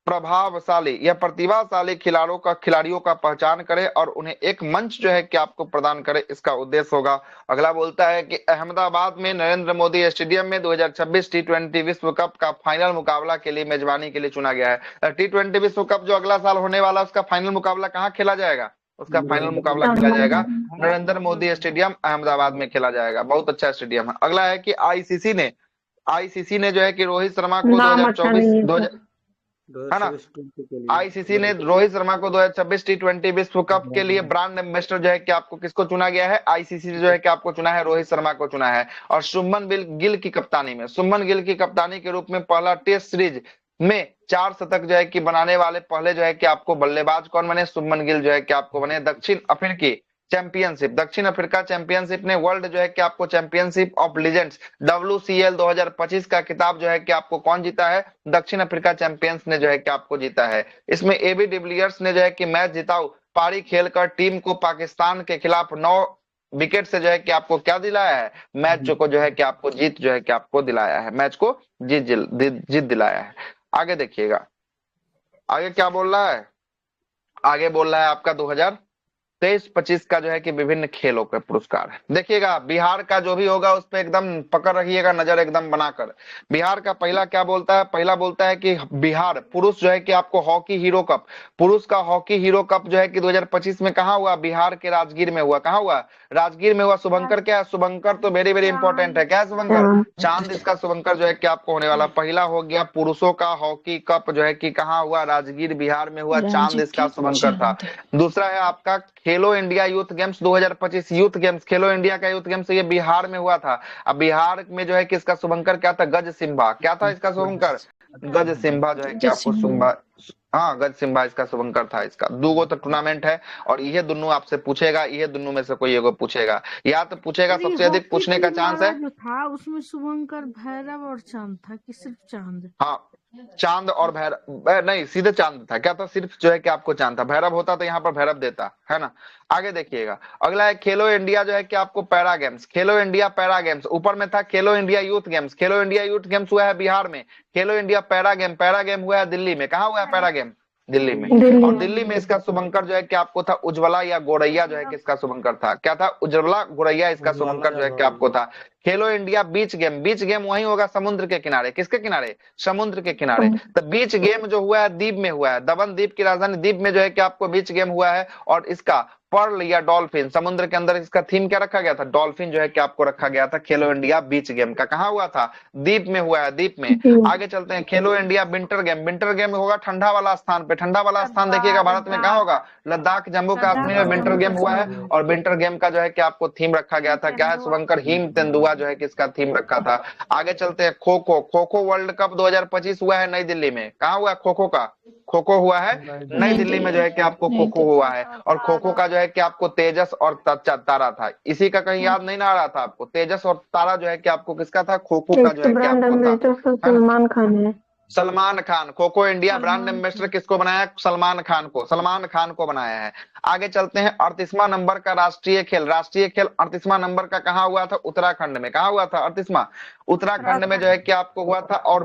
प्रभावशाली या प्रतिभाशाली खिलाड़ियों का पहचान करे और उन्हें एक मंच जो है कि आपको प्रदान करे, इसका उद्देश्य होगा। अगला बोलता है कि अहमदाबाद में नरेंद्र मोदी स्टेडियम में 2026 टी20 विश्व कप का फाइनल मुकाबला के लिए मेजबानी के लिए चुना गया है। टी20 विश्व कप जो अगला साल होने वाला उसका फाइनल मुकाबला कहाँ खेला जाएगा, उसका फाइनल मुकाबला खेला जाएगा नरेंद्र मोदी स्टेडियम अहमदाबाद में खेला जाएगा। बहुत अच्छा स्टेडियम है। अगला है कि आईसीसी ने जो है कि रोहित शर्मा को 2024 है ना, आईसीसी ने रोहित शर्मा को 2026 टी20 विश्व कप के लिए ब्रांड एम्बेसडर जो है कि आपको किसको चुना गया है, आईसीसी जो है कि आपको चुना है, रोहित शर्मा को चुना है। और शुभमन गिल की कप्तानी के रूप में पहला टेस्ट सीरीज में 4 शतक जो है कि बनाने वाले पहले जो है कि आपको बल्लेबाज कौन बने, शुभमन गिल जो है कि आपको बने। दक्षिण अफ्रीका चैंपियनशिप ने वर्ल्ड जो है कि आपको चैंपियनशिप ऑफ लीजेंड्स WCL 2025 का खिताब जो है कि आपको कौन जीता है, दक्षिण अफ्रीका चैंपियंस ने जो है कि आपको जीता है। इसमें एबी डिविलियर्स ने जो है कि मैच जिताऊ पारी खेलकर टीम को पाकिस्तान के खिलाफ 9 विकेट से जो है कि आपको क्या दिलाया है, मैच को जो है कि आपको जीत जो है कि आपको दिलाया है, मैच को जीत दिलाया है। आगे देखिएगा आगे क्या बोल रहा है, आगे बोल रहा है आपका 2023-25 का जो है कि विभिन्न खेलों के पुरस्कार है। देखिएगा बिहार का जो भी होगा उस पर एकदम पकड़ रखिएगा, नजर एकदम बनाकर। बिहार का पहला क्या बोलता है, पहला बोलता है कि बिहार पुरुष जो है कि आपको हॉकी हीरो कप, पुरुष का हॉकी हीरो कप जो है कि 2025 में कहा हुआ, बिहार के राजगीर में हुआ। कहा हुआ, राजगीर में हुआ। शुभंकर क्या है, शुभंकर तो वेरी वेरी इंपॉर्टेंट है। क्या है शुभंकर, चांद इसका शुभंकर जो है कि आपको होने वाला। पहला हो गया पुरुषों का हॉकी कप जो है कि कहाँ हुआ, राजगीर बिहार में हुआ, चांद इसका शुभंकर था। दूसरा है आपका खेलो India youth games 2025, youth games, खेलो इंडिया का यूथ गेम्स ये बिहार में हुआ था। अब बिहार में जो है कि इसका शुभंकर क्या था, गज सिम्बा। क्या था इसका शुभंकर, गज सिम्बा जो है कि आपको शुभंकर, हाँ गज सिम्बा इसका शुभंकर था। इसका 2 तो टूर्नामेंट है और ये दोनों आपसे पूछेगा, ये दोनों में से कोई एगो पूछेगा, या तो पूछेगा सबसे अधिक पूछने का चांस है। जो था उसमें शुभंकर, भैरव और चांद था कि सिर्फ चांद? हाँ चांद और भैरव नहीं, सीधे चांद था। क्या था, सिर्फ जो है कि आपको चांद था। भैरव होता तो यहाँ पर भैरव देता है ना। आगे देखिएगा अगला है खेलो इंडिया जो है कि आपको पैरा गेम्स, खेलो इंडिया पैरा गेम्स। ऊपर में था खेलो इंडिया यूथ गेम्स, खेलो इंडिया यूथ गेम्स हुआ है बिहार में। खेलो इंडिया पैरा गेम हुआ है दिल्ली में। कहाँ हुआ है पैरा गेम, दिल्ली में। और दिल्ली में इसका शुभंकर जो है कि आपको था उज्ज्वला या गोरैया जो है कि इसका शुभंकर था। क्या था, उज्ज्वला गोरैया इसका शुभंकर जो है कि आपको था। खेलो इंडिया बीच गेम वही होगा समुद्र के किनारे। किसके किनारे, समुद्र के किनारे। तो बीच गेम जो हुआ है द्वीप में हुआ है, दमन द्वीप की राजधानी द्वीप में जो है कि आपको बीच गेम हुआ है। और इसका पर्ल या डॉल्फिन, समुद्र के अंदर इसका थीम क्या रखा गया था, डॉल्फिन जो है कि आपको रखा गया था। खेलो इंडिया बीच गेम का कहाँ हुआ था, द्वीप में हुआ है, द्वीप में। आगे चलते हैं खेलो इंडिया विंटर गेम होगा ठंडा वाला स्थान पे। ठंडा वाला स्थान देखिएगा भारत में कहाँ होगा, लद्दाख जम्मू कश्मीर में विंटर गेम हुआ है। और विंटर गेम का जो है कि आपको थीम रखा गया था, क्या है शुभंकर, हिम तेंदुआ जो है कि इसका थीम रखा था। आगे चलते हैं खो खो वर्ल्ड कप 2025 हुआ है नई दिल्ली में। कहाँ हुआ है खो खो हुआ है नई दिल्ली में जो है कि आपको खो खो हुआ है। और खो खो का जो है कि आपको तेजस और तारा था। इसी का कहीं याद नहीं ना आ रहा था आपको, तेजस और तारा जो है कि आपको किसका था, खो खो का जो है कि आपको था, सलमान खान है। Salman Khan. Kho kho India brand ambassador किसको बनाया है, सलमान खान को बनाया है। आगे चलते हैं 38वां नंबर का राष्ट्रीय खेल 38वां नंबर का कहाँ हुआ था, उत्तराखंड में। कहाँ हुआ था, 38वां उत्तराखंड में जो है कि आपको हुआ था। और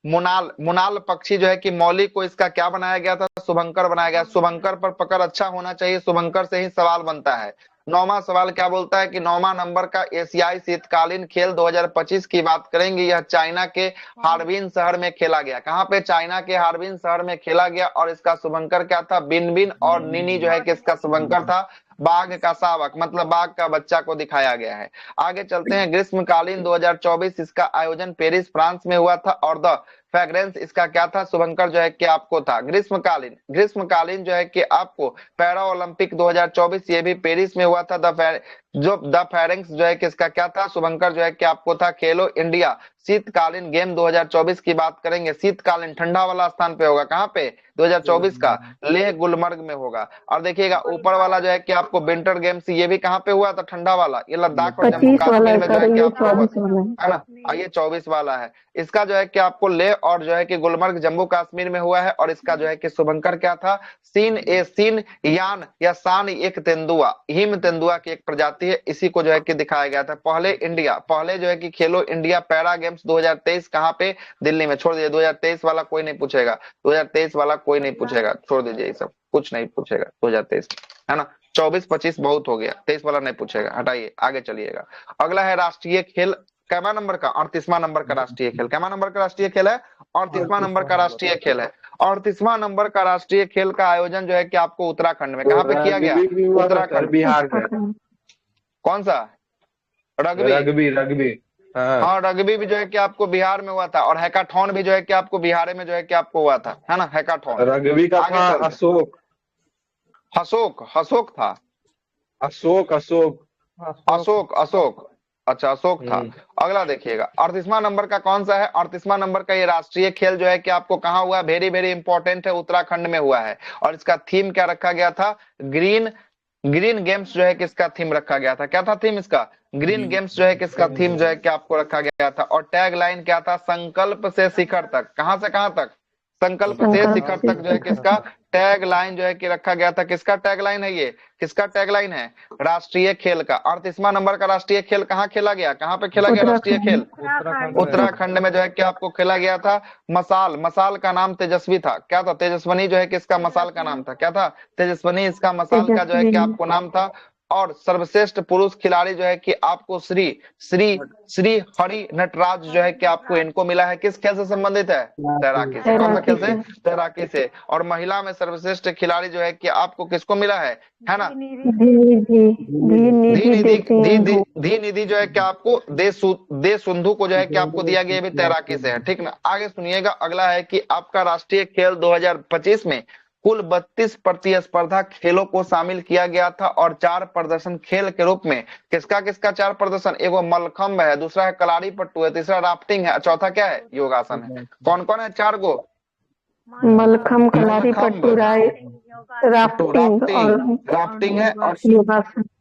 मुनाल पक्षी जो है कि मौली को इसका क्या बनाया गया था, शुभंकर बनाया गया। शुभंकर पर पकड़ अच्छा होना चाहिए, शुभंकर से ही सवाल बनता है। 9वां सवाल क्या बोलता है कि 9वां नंबर का एशियाई शीतकालीन खेल 2025 की बात करेंगे। यह चाइना के हार्बिन शहर में खेला गया। कहाँ पे, चाइना के हार्बिन शहर में खेला गया। और इसका शुभंकर क्या था, बिन और निनी जो है कि इसका शुभंकर था बाघ का शावक, मतलब बाघ का बच्चा को दिखाया गया है। आगे चलते हैं ग्रीष्मकालीन 2024, इसका आयोजन पेरिस फ्रांस में हुआ था। और द फ्रेग्रेंस इसका क्या था शुभंकर जो है कि आपको था ग्रीष्मकालीन जो है कि आपको पैरा ओलंपिक 2024 ये भी पेरिस में हुआ था। द फेरेंक्स जो है कि इसका क्या था शुभंकर जो है कि आपको था खेलो इंडिया शीतकालीन गेम 2024 की बात करेंगे। शीतकालीन ठंडा वाला स्थान पे होगा, कहाँ पे 2024 का लेह गुलमर्ग में होगा। और देखिएगा ऊपर वाला जो है कि आपको विंटर गेम्स ये भी कहाँ पे हुआ था ठंडा वाला, ये लद्दाख और जम्मू 25 वाला कश्मीर है में जो सर, है कि ये आपको 24 वाला है ना। और ये 24 वाला है, इसका जो है कि आपको लेह और जो है कि गुलमर्ग जम्मू कश्मीर में हुआ है। और इसका जो है कि शुभंकर क्या था सीन यान या सान एक तेंदुआ हिम तेंदुआ की एक प्रजाति है, इसी को जो है कि दिखाया गया था। पहले जो है कि खेलो इंडिया पैरा गेम्स 2023 कहाँ पे दिल्ली में। छोड़ दीजिए 2023 वाला कोई नहीं पूछेगा, 2023 वाला कोई नहीं पूछेगा, छोड़ दीजिए ये सब कुछ नहीं पूछेगा 2023 है ना। 24-25 बहुत हो गया, 23 वाला नहीं पूछेगा, हटाइए आगे चलिएगा। अगला है राष्ट्रीय खेल कैमा नंबर का 38वां नंबर का राष्ट्रीय खेल, कैमा नंबर का राष्ट्रीय खेल है 38वां नंबर का राष्ट्रीय खेल है। 38वां नंबर का राष्ट्रीय खेल का आयोजन जो है कि आपको उत्तराखंड में कहाँ पे किया गया, उत्तराखंड बिहार में। कौन सा रग्बी हाँ रग्बी भी जो है कि आपको बिहार में हुआ था। और हैकाथॉन भी जो है कि आपको बिहार में जो है कि आपको हुआ था, है ना हैकाथॉन। रग्बी का था अशोक था अशोक अच्छा अशोक था। अगला देखिएगा 38वां नंबर का कौन सा है, 38वां नंबर का ये राष्ट्रीय खेल जो है कि आपको कहाँ हुआ, वेरी वेरी इंपॉर्टेंट है, उत्तराखंड में हुआ है। और इसका थीम क्या रखा गया था, ग्रीन गेम्स जो है कि इसका थीम रखा गया था। क्या था थीम इसका, ग्रीन गेम्स जो है कि इसका थीम जो है कि आपको रखा गया था। और टैग लाइन क्या था, संकल्प से शिखर तक, कहां से कहां तक, संकल्प से शिखर तक जो है कि इसका टैग लाइन जो है कि रखा गया था। किसका टैग लाइन है ये, किसका टैग लाइन है, राष्ट्रीय खेल का। 38वां नंबर का राष्ट्रीय खेल कहाँ खेला गया, कहाँ पे खेला गया राष्ट्रीय खेल, उत्तराखंड में जो है कि आपको खेला गया था। मसाल का नाम तेजस्वी था, क्या था, तेजस्वनी जो है कि इसका मसाल का नाम था, क्या था, तेजस्वनी इसका मसाल का जो है कि आपको नाम था। और सर्वश्रेष्ठ पुरुष खिलाड़ी जो है कि आपको श्री हरि नटराज जो है कि आपको इनको मिला है, किस खेल से संबंधित है, तैराकी से। कौन सा खेल से, तैराकी से। और महिला में सर्वश्रेष्ठ खिलाड़ी जो है कि आपको किसको मिला है ना, धी निधि जो है कि आपको दे सिंधु को जो है कि आपको दिया गया, भी तैराकी से है, ठीक ना। आगे सुनिएगा, अगला है कि आपका राष्ट्रीय खेल 2025 में कुल 32 प्रतिस्पर्धा खेलों को शामिल किया गया था। और 4 प्रदर्शन खेल के रूप में किसका 4 प्रदर्शन, एगो मलखंब है, दूसरा है कलाड़ी पट्टू है, तीसरा राफ्टिंग है, चौथा क्या है, योगासन है। कौन कौन है 4 गो, मलखंब, कलाड़ी पट्टू, राफ्टिंग है और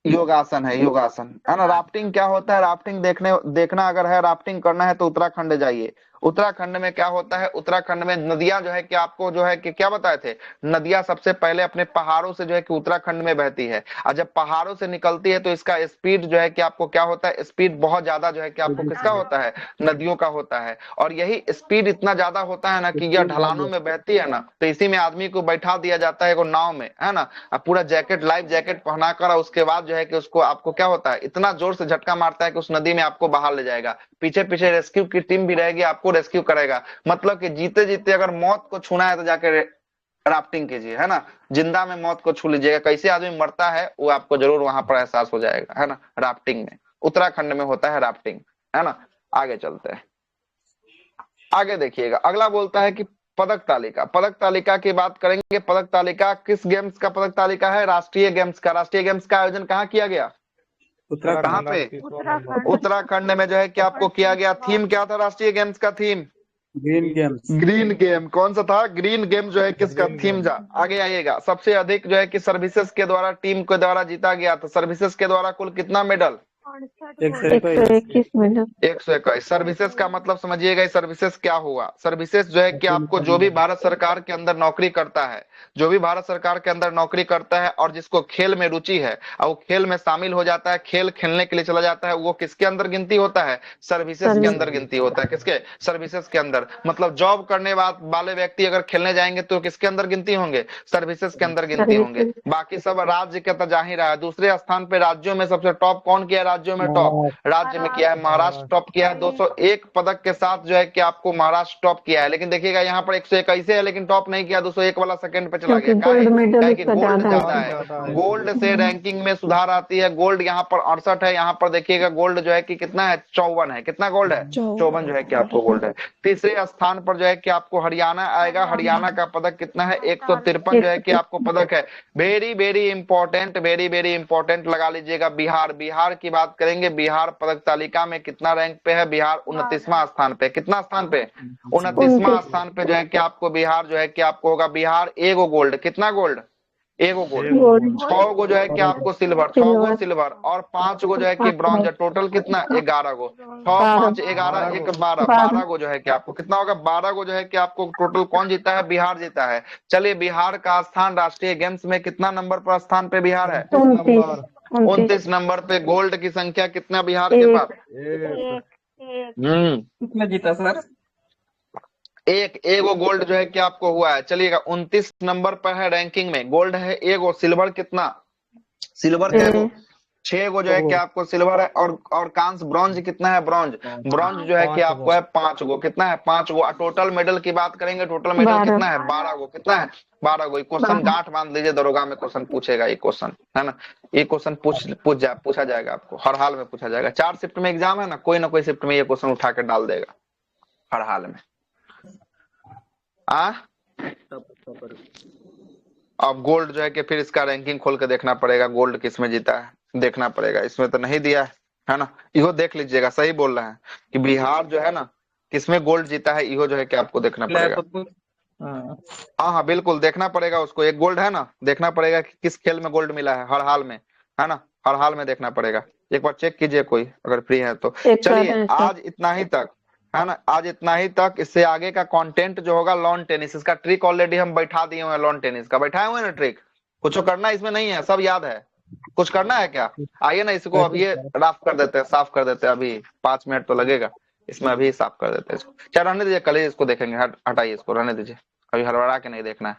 योगासन है ना। राफ्टिंग क्या होता है, राफ्टिंग देखना अगर है, राफ्टिंग करना है तो उत्तराखंड जाइए। उत्तराखंड में क्या होता है, उत्तराखंड में नदियां जो है कि आपको जो है कि क्या बताए थे, नदियां सबसे पहले अपने पहाड़ों से जो है कि उत्तराखंड में बहती है। और जब पहाड़ों से निकलती है तो इसका स्पीड जो है कि आपको क्या होता है, स्पीड बहुत ज्यादा जो है कि आपको किसका होता है, नदियों का होता है। और यही स्पीड इतना ज्यादा होता है ना कि यह ढलानों में बहती है ना, तो इसी में आदमी को बैठा दिया जाता है एगो नाव में, है ना। पूरा जैकेट, लाइफ जैकेट पहनाकर, उसके बाद जो है कि उसको आपको क्या होता है, इतना जोर से झटका मारता है कि उस नदी में आपको बाहर ले जाएगा। पीछे पीछे रेस्क्यू की टीम भी रहेगी, आपको रेस्क्यू करेगा। मतलब कि जीते जीते अगर मौत को छूना है तो जाके राफ्टिंग कीजिए, है ना। जिंदा में मौत को छू लीजिएगा, कैसे आदमी मरता है वो आपको जरूर वहां पर एहसास हो जाएगा, है ना। राफ्टिंग में उत्तराखंड में होता है राफ्टिंग, है ना। आगे चलते हैं, आगे देखिएगा, अगला बोलता है कि पदक तालिका की बात करेंगे। पदक तालिका किस गेम्स का पदक तालिका है, राष्ट्रीय गेम्स का। राष्ट्रीय गेम्स का आयोजन कहाँ किया गया, कहाँ पे, उत्तराखंड में जो है कि आपको किया गया। थीम क्या था राष्ट्रीय गेम्स का, थीम ग्रीन गेम। कौन सा था, ग्रीन गेम जो है किसका थीम था। आगे आइएगा, सबसे अधिक जो है कि सर्विसेज के द्वारा टीम के द्वारा जीता गया था। सर्विसेज के द्वारा कुल कितना मेडल, 121 मेडल। 121। सर्विसेज का मतलब समझिएगा, सर्विसेज क्या हुआ, सर्विसेज जो है कि आपको जो भी भारत सरकार के अंदर नौकरी करता है, जो भी भारत सरकार के अंदर नौकरी करता है और जिसको खेल में रुचि है और वो खेल में शामिल हो जाता है, खेल खेलने के लिए चला जाता है, वो किसके अंदर गिनती होता है, सर्विसेज के अंदर गिनती होता है। किसके, सर्विसेज के अंदर। मतलब जॉब करने वाले व्यक्ति अगर खेलने जाएंगे तो किसके अंदर गिनती होंगे, सर्विसेज के अंदर गिनती होंगे। बाकी सब राज्य के तो जा ही रहा है। दूसरे स्थान पे राज्यों में सबसे टॉप कौन किया, राज्य राज्यों में टॉप राज्य में किया है, महाराष्ट्र टॉप किया है 201 पदक के साथ जो है कि आपको महाराष्ट्र टॉप किया है। लेकिन देखिएगा यहाँ पर 121 है, लेकिन टॉप नहीं किया, 201 वाला सेकंड पे चला गया। गोल्ड मेडल गोल्ड ज्यादा है, गोल्ड से रैंकिंग में सुधार आती है। गोल्ड यहाँ पर 68 है, यहाँ पर देखिएगा गोल्ड जो है कि कितना है 54 है। कितना गोल्ड है 54 जो है कि आपको गोल्ड है। तीसरे स्थान पर जो है कि आपको हरियाणा आएगा, हरियाणा का पदक कितना है 153 जो है कि आपको पदक है। Very very important, very very important लगा लीजिएगा। बिहार, बिहार की बात करेंगे, बिहार पदक तालिका में कितना रैंक पे है? बिहार 29वां स्थान पे। कितना स्थान पे? 29वां स्थान पे जो है कि आपको बिहार जो है कि आपको होगा। बिहार एगो गोल्ड, कितना गोल्ड? एगो गोल्ड। 6 गो जो है कि आपको सिल्वर, 6 गो सिल्वर और 5 गो जो है कि ब्रॉन्ज। टोटल कितना? 11 गो। 6 5 11 1 12, 12 गो जो है कि आपको कितना होगा? 12 गो जो है कि आपको टोटल कौन जीता है? बिहार जीता है। चलिए, बिहार का स्थान राष्ट्रीय गेम्स में कितना नंबर पर स्थान पे बिहार है? 29 नंबर पे। गोल्ड की संख्या कितना बिहार के पास? कितना जीता सर? एक एगो गोल्ड जो है कि आपको हुआ है। चलिएगा, 29 नंबर पर है रैंकिंग में, गोल्ड है एगो। सिल्वर कितना? सिल्वर एगो 6 गो जो है कि आपको सिल्वर है। और कांस्य ब्रॉन्ज कितना है? ब्रॉन्ज, ब्रॉन्ज जो है कि आपको है 5 गो। कितना है? 5 गो। टोटल मेडल की बात करेंगे, टोटल मेडल कितना है? 12 गो। कितना है? 12 गो। क्वेश्चन गांठ बांध लीजिए, दरोगा में क्वेश्चन पूछेगा ये क्वेश्चन, है ना? ये क्वेश्चन पूछा जाएगा आपको, हर हाल में पूछा जाएगा। 4 शिफ्ट में एग्जाम है ना कोई शिफ्ट में ये क्वेश्चन उठा के डाल देगा हर हाल में। अब गोल्ड जो है कि फिर इसका रैंकिंग खोल के देखना पड़ेगा, गोल्ड किस में जीता है देखना पड़ेगा। इसमें तो नहीं दिया है ना, इहो देख लीजिएगा। सही बोल रहे हैं कि बिहार जो है ना किसमें गोल्ड जीता है, इहो जो है कि आपको देखना पड़ेगा। हाँ बिल्कुल देखना पड़ेगा उसको। एक गोल्ड है ना, देखना पड़ेगा कि किस खेल में गोल्ड मिला है हर हाल में, है ना? हर हाल में देखना पड़ेगा। एक बार चेक कीजिए कोई अगर फ्री है तो। चलिए, आज इतना ही तक, है ना? आज इतना ही तक। इससे आगे का कंटेंट जो होगा लॉन टेनिस, इसका ट्रिक ऑलरेडी हम बैठा दिए हुए हैं। लॉन टेनिस का बैठाए हुए हैं ना ट्रिक, कुछ करना इसमें नहीं है, सब याद है। कुछ करना है क्या? आइए ना, इसको अभी राफ कर देते हैं, साफ कर देते हैं। अभी 5 मिनट तो लगेगा इसमें, अभी साफ कर देते हैं इसको। क्या रहने दीजिए, कल ही इसको देखेंगे। हटाइए इसको, रहने दीजिए, अभी हड़बड़ा के नहीं देखना है।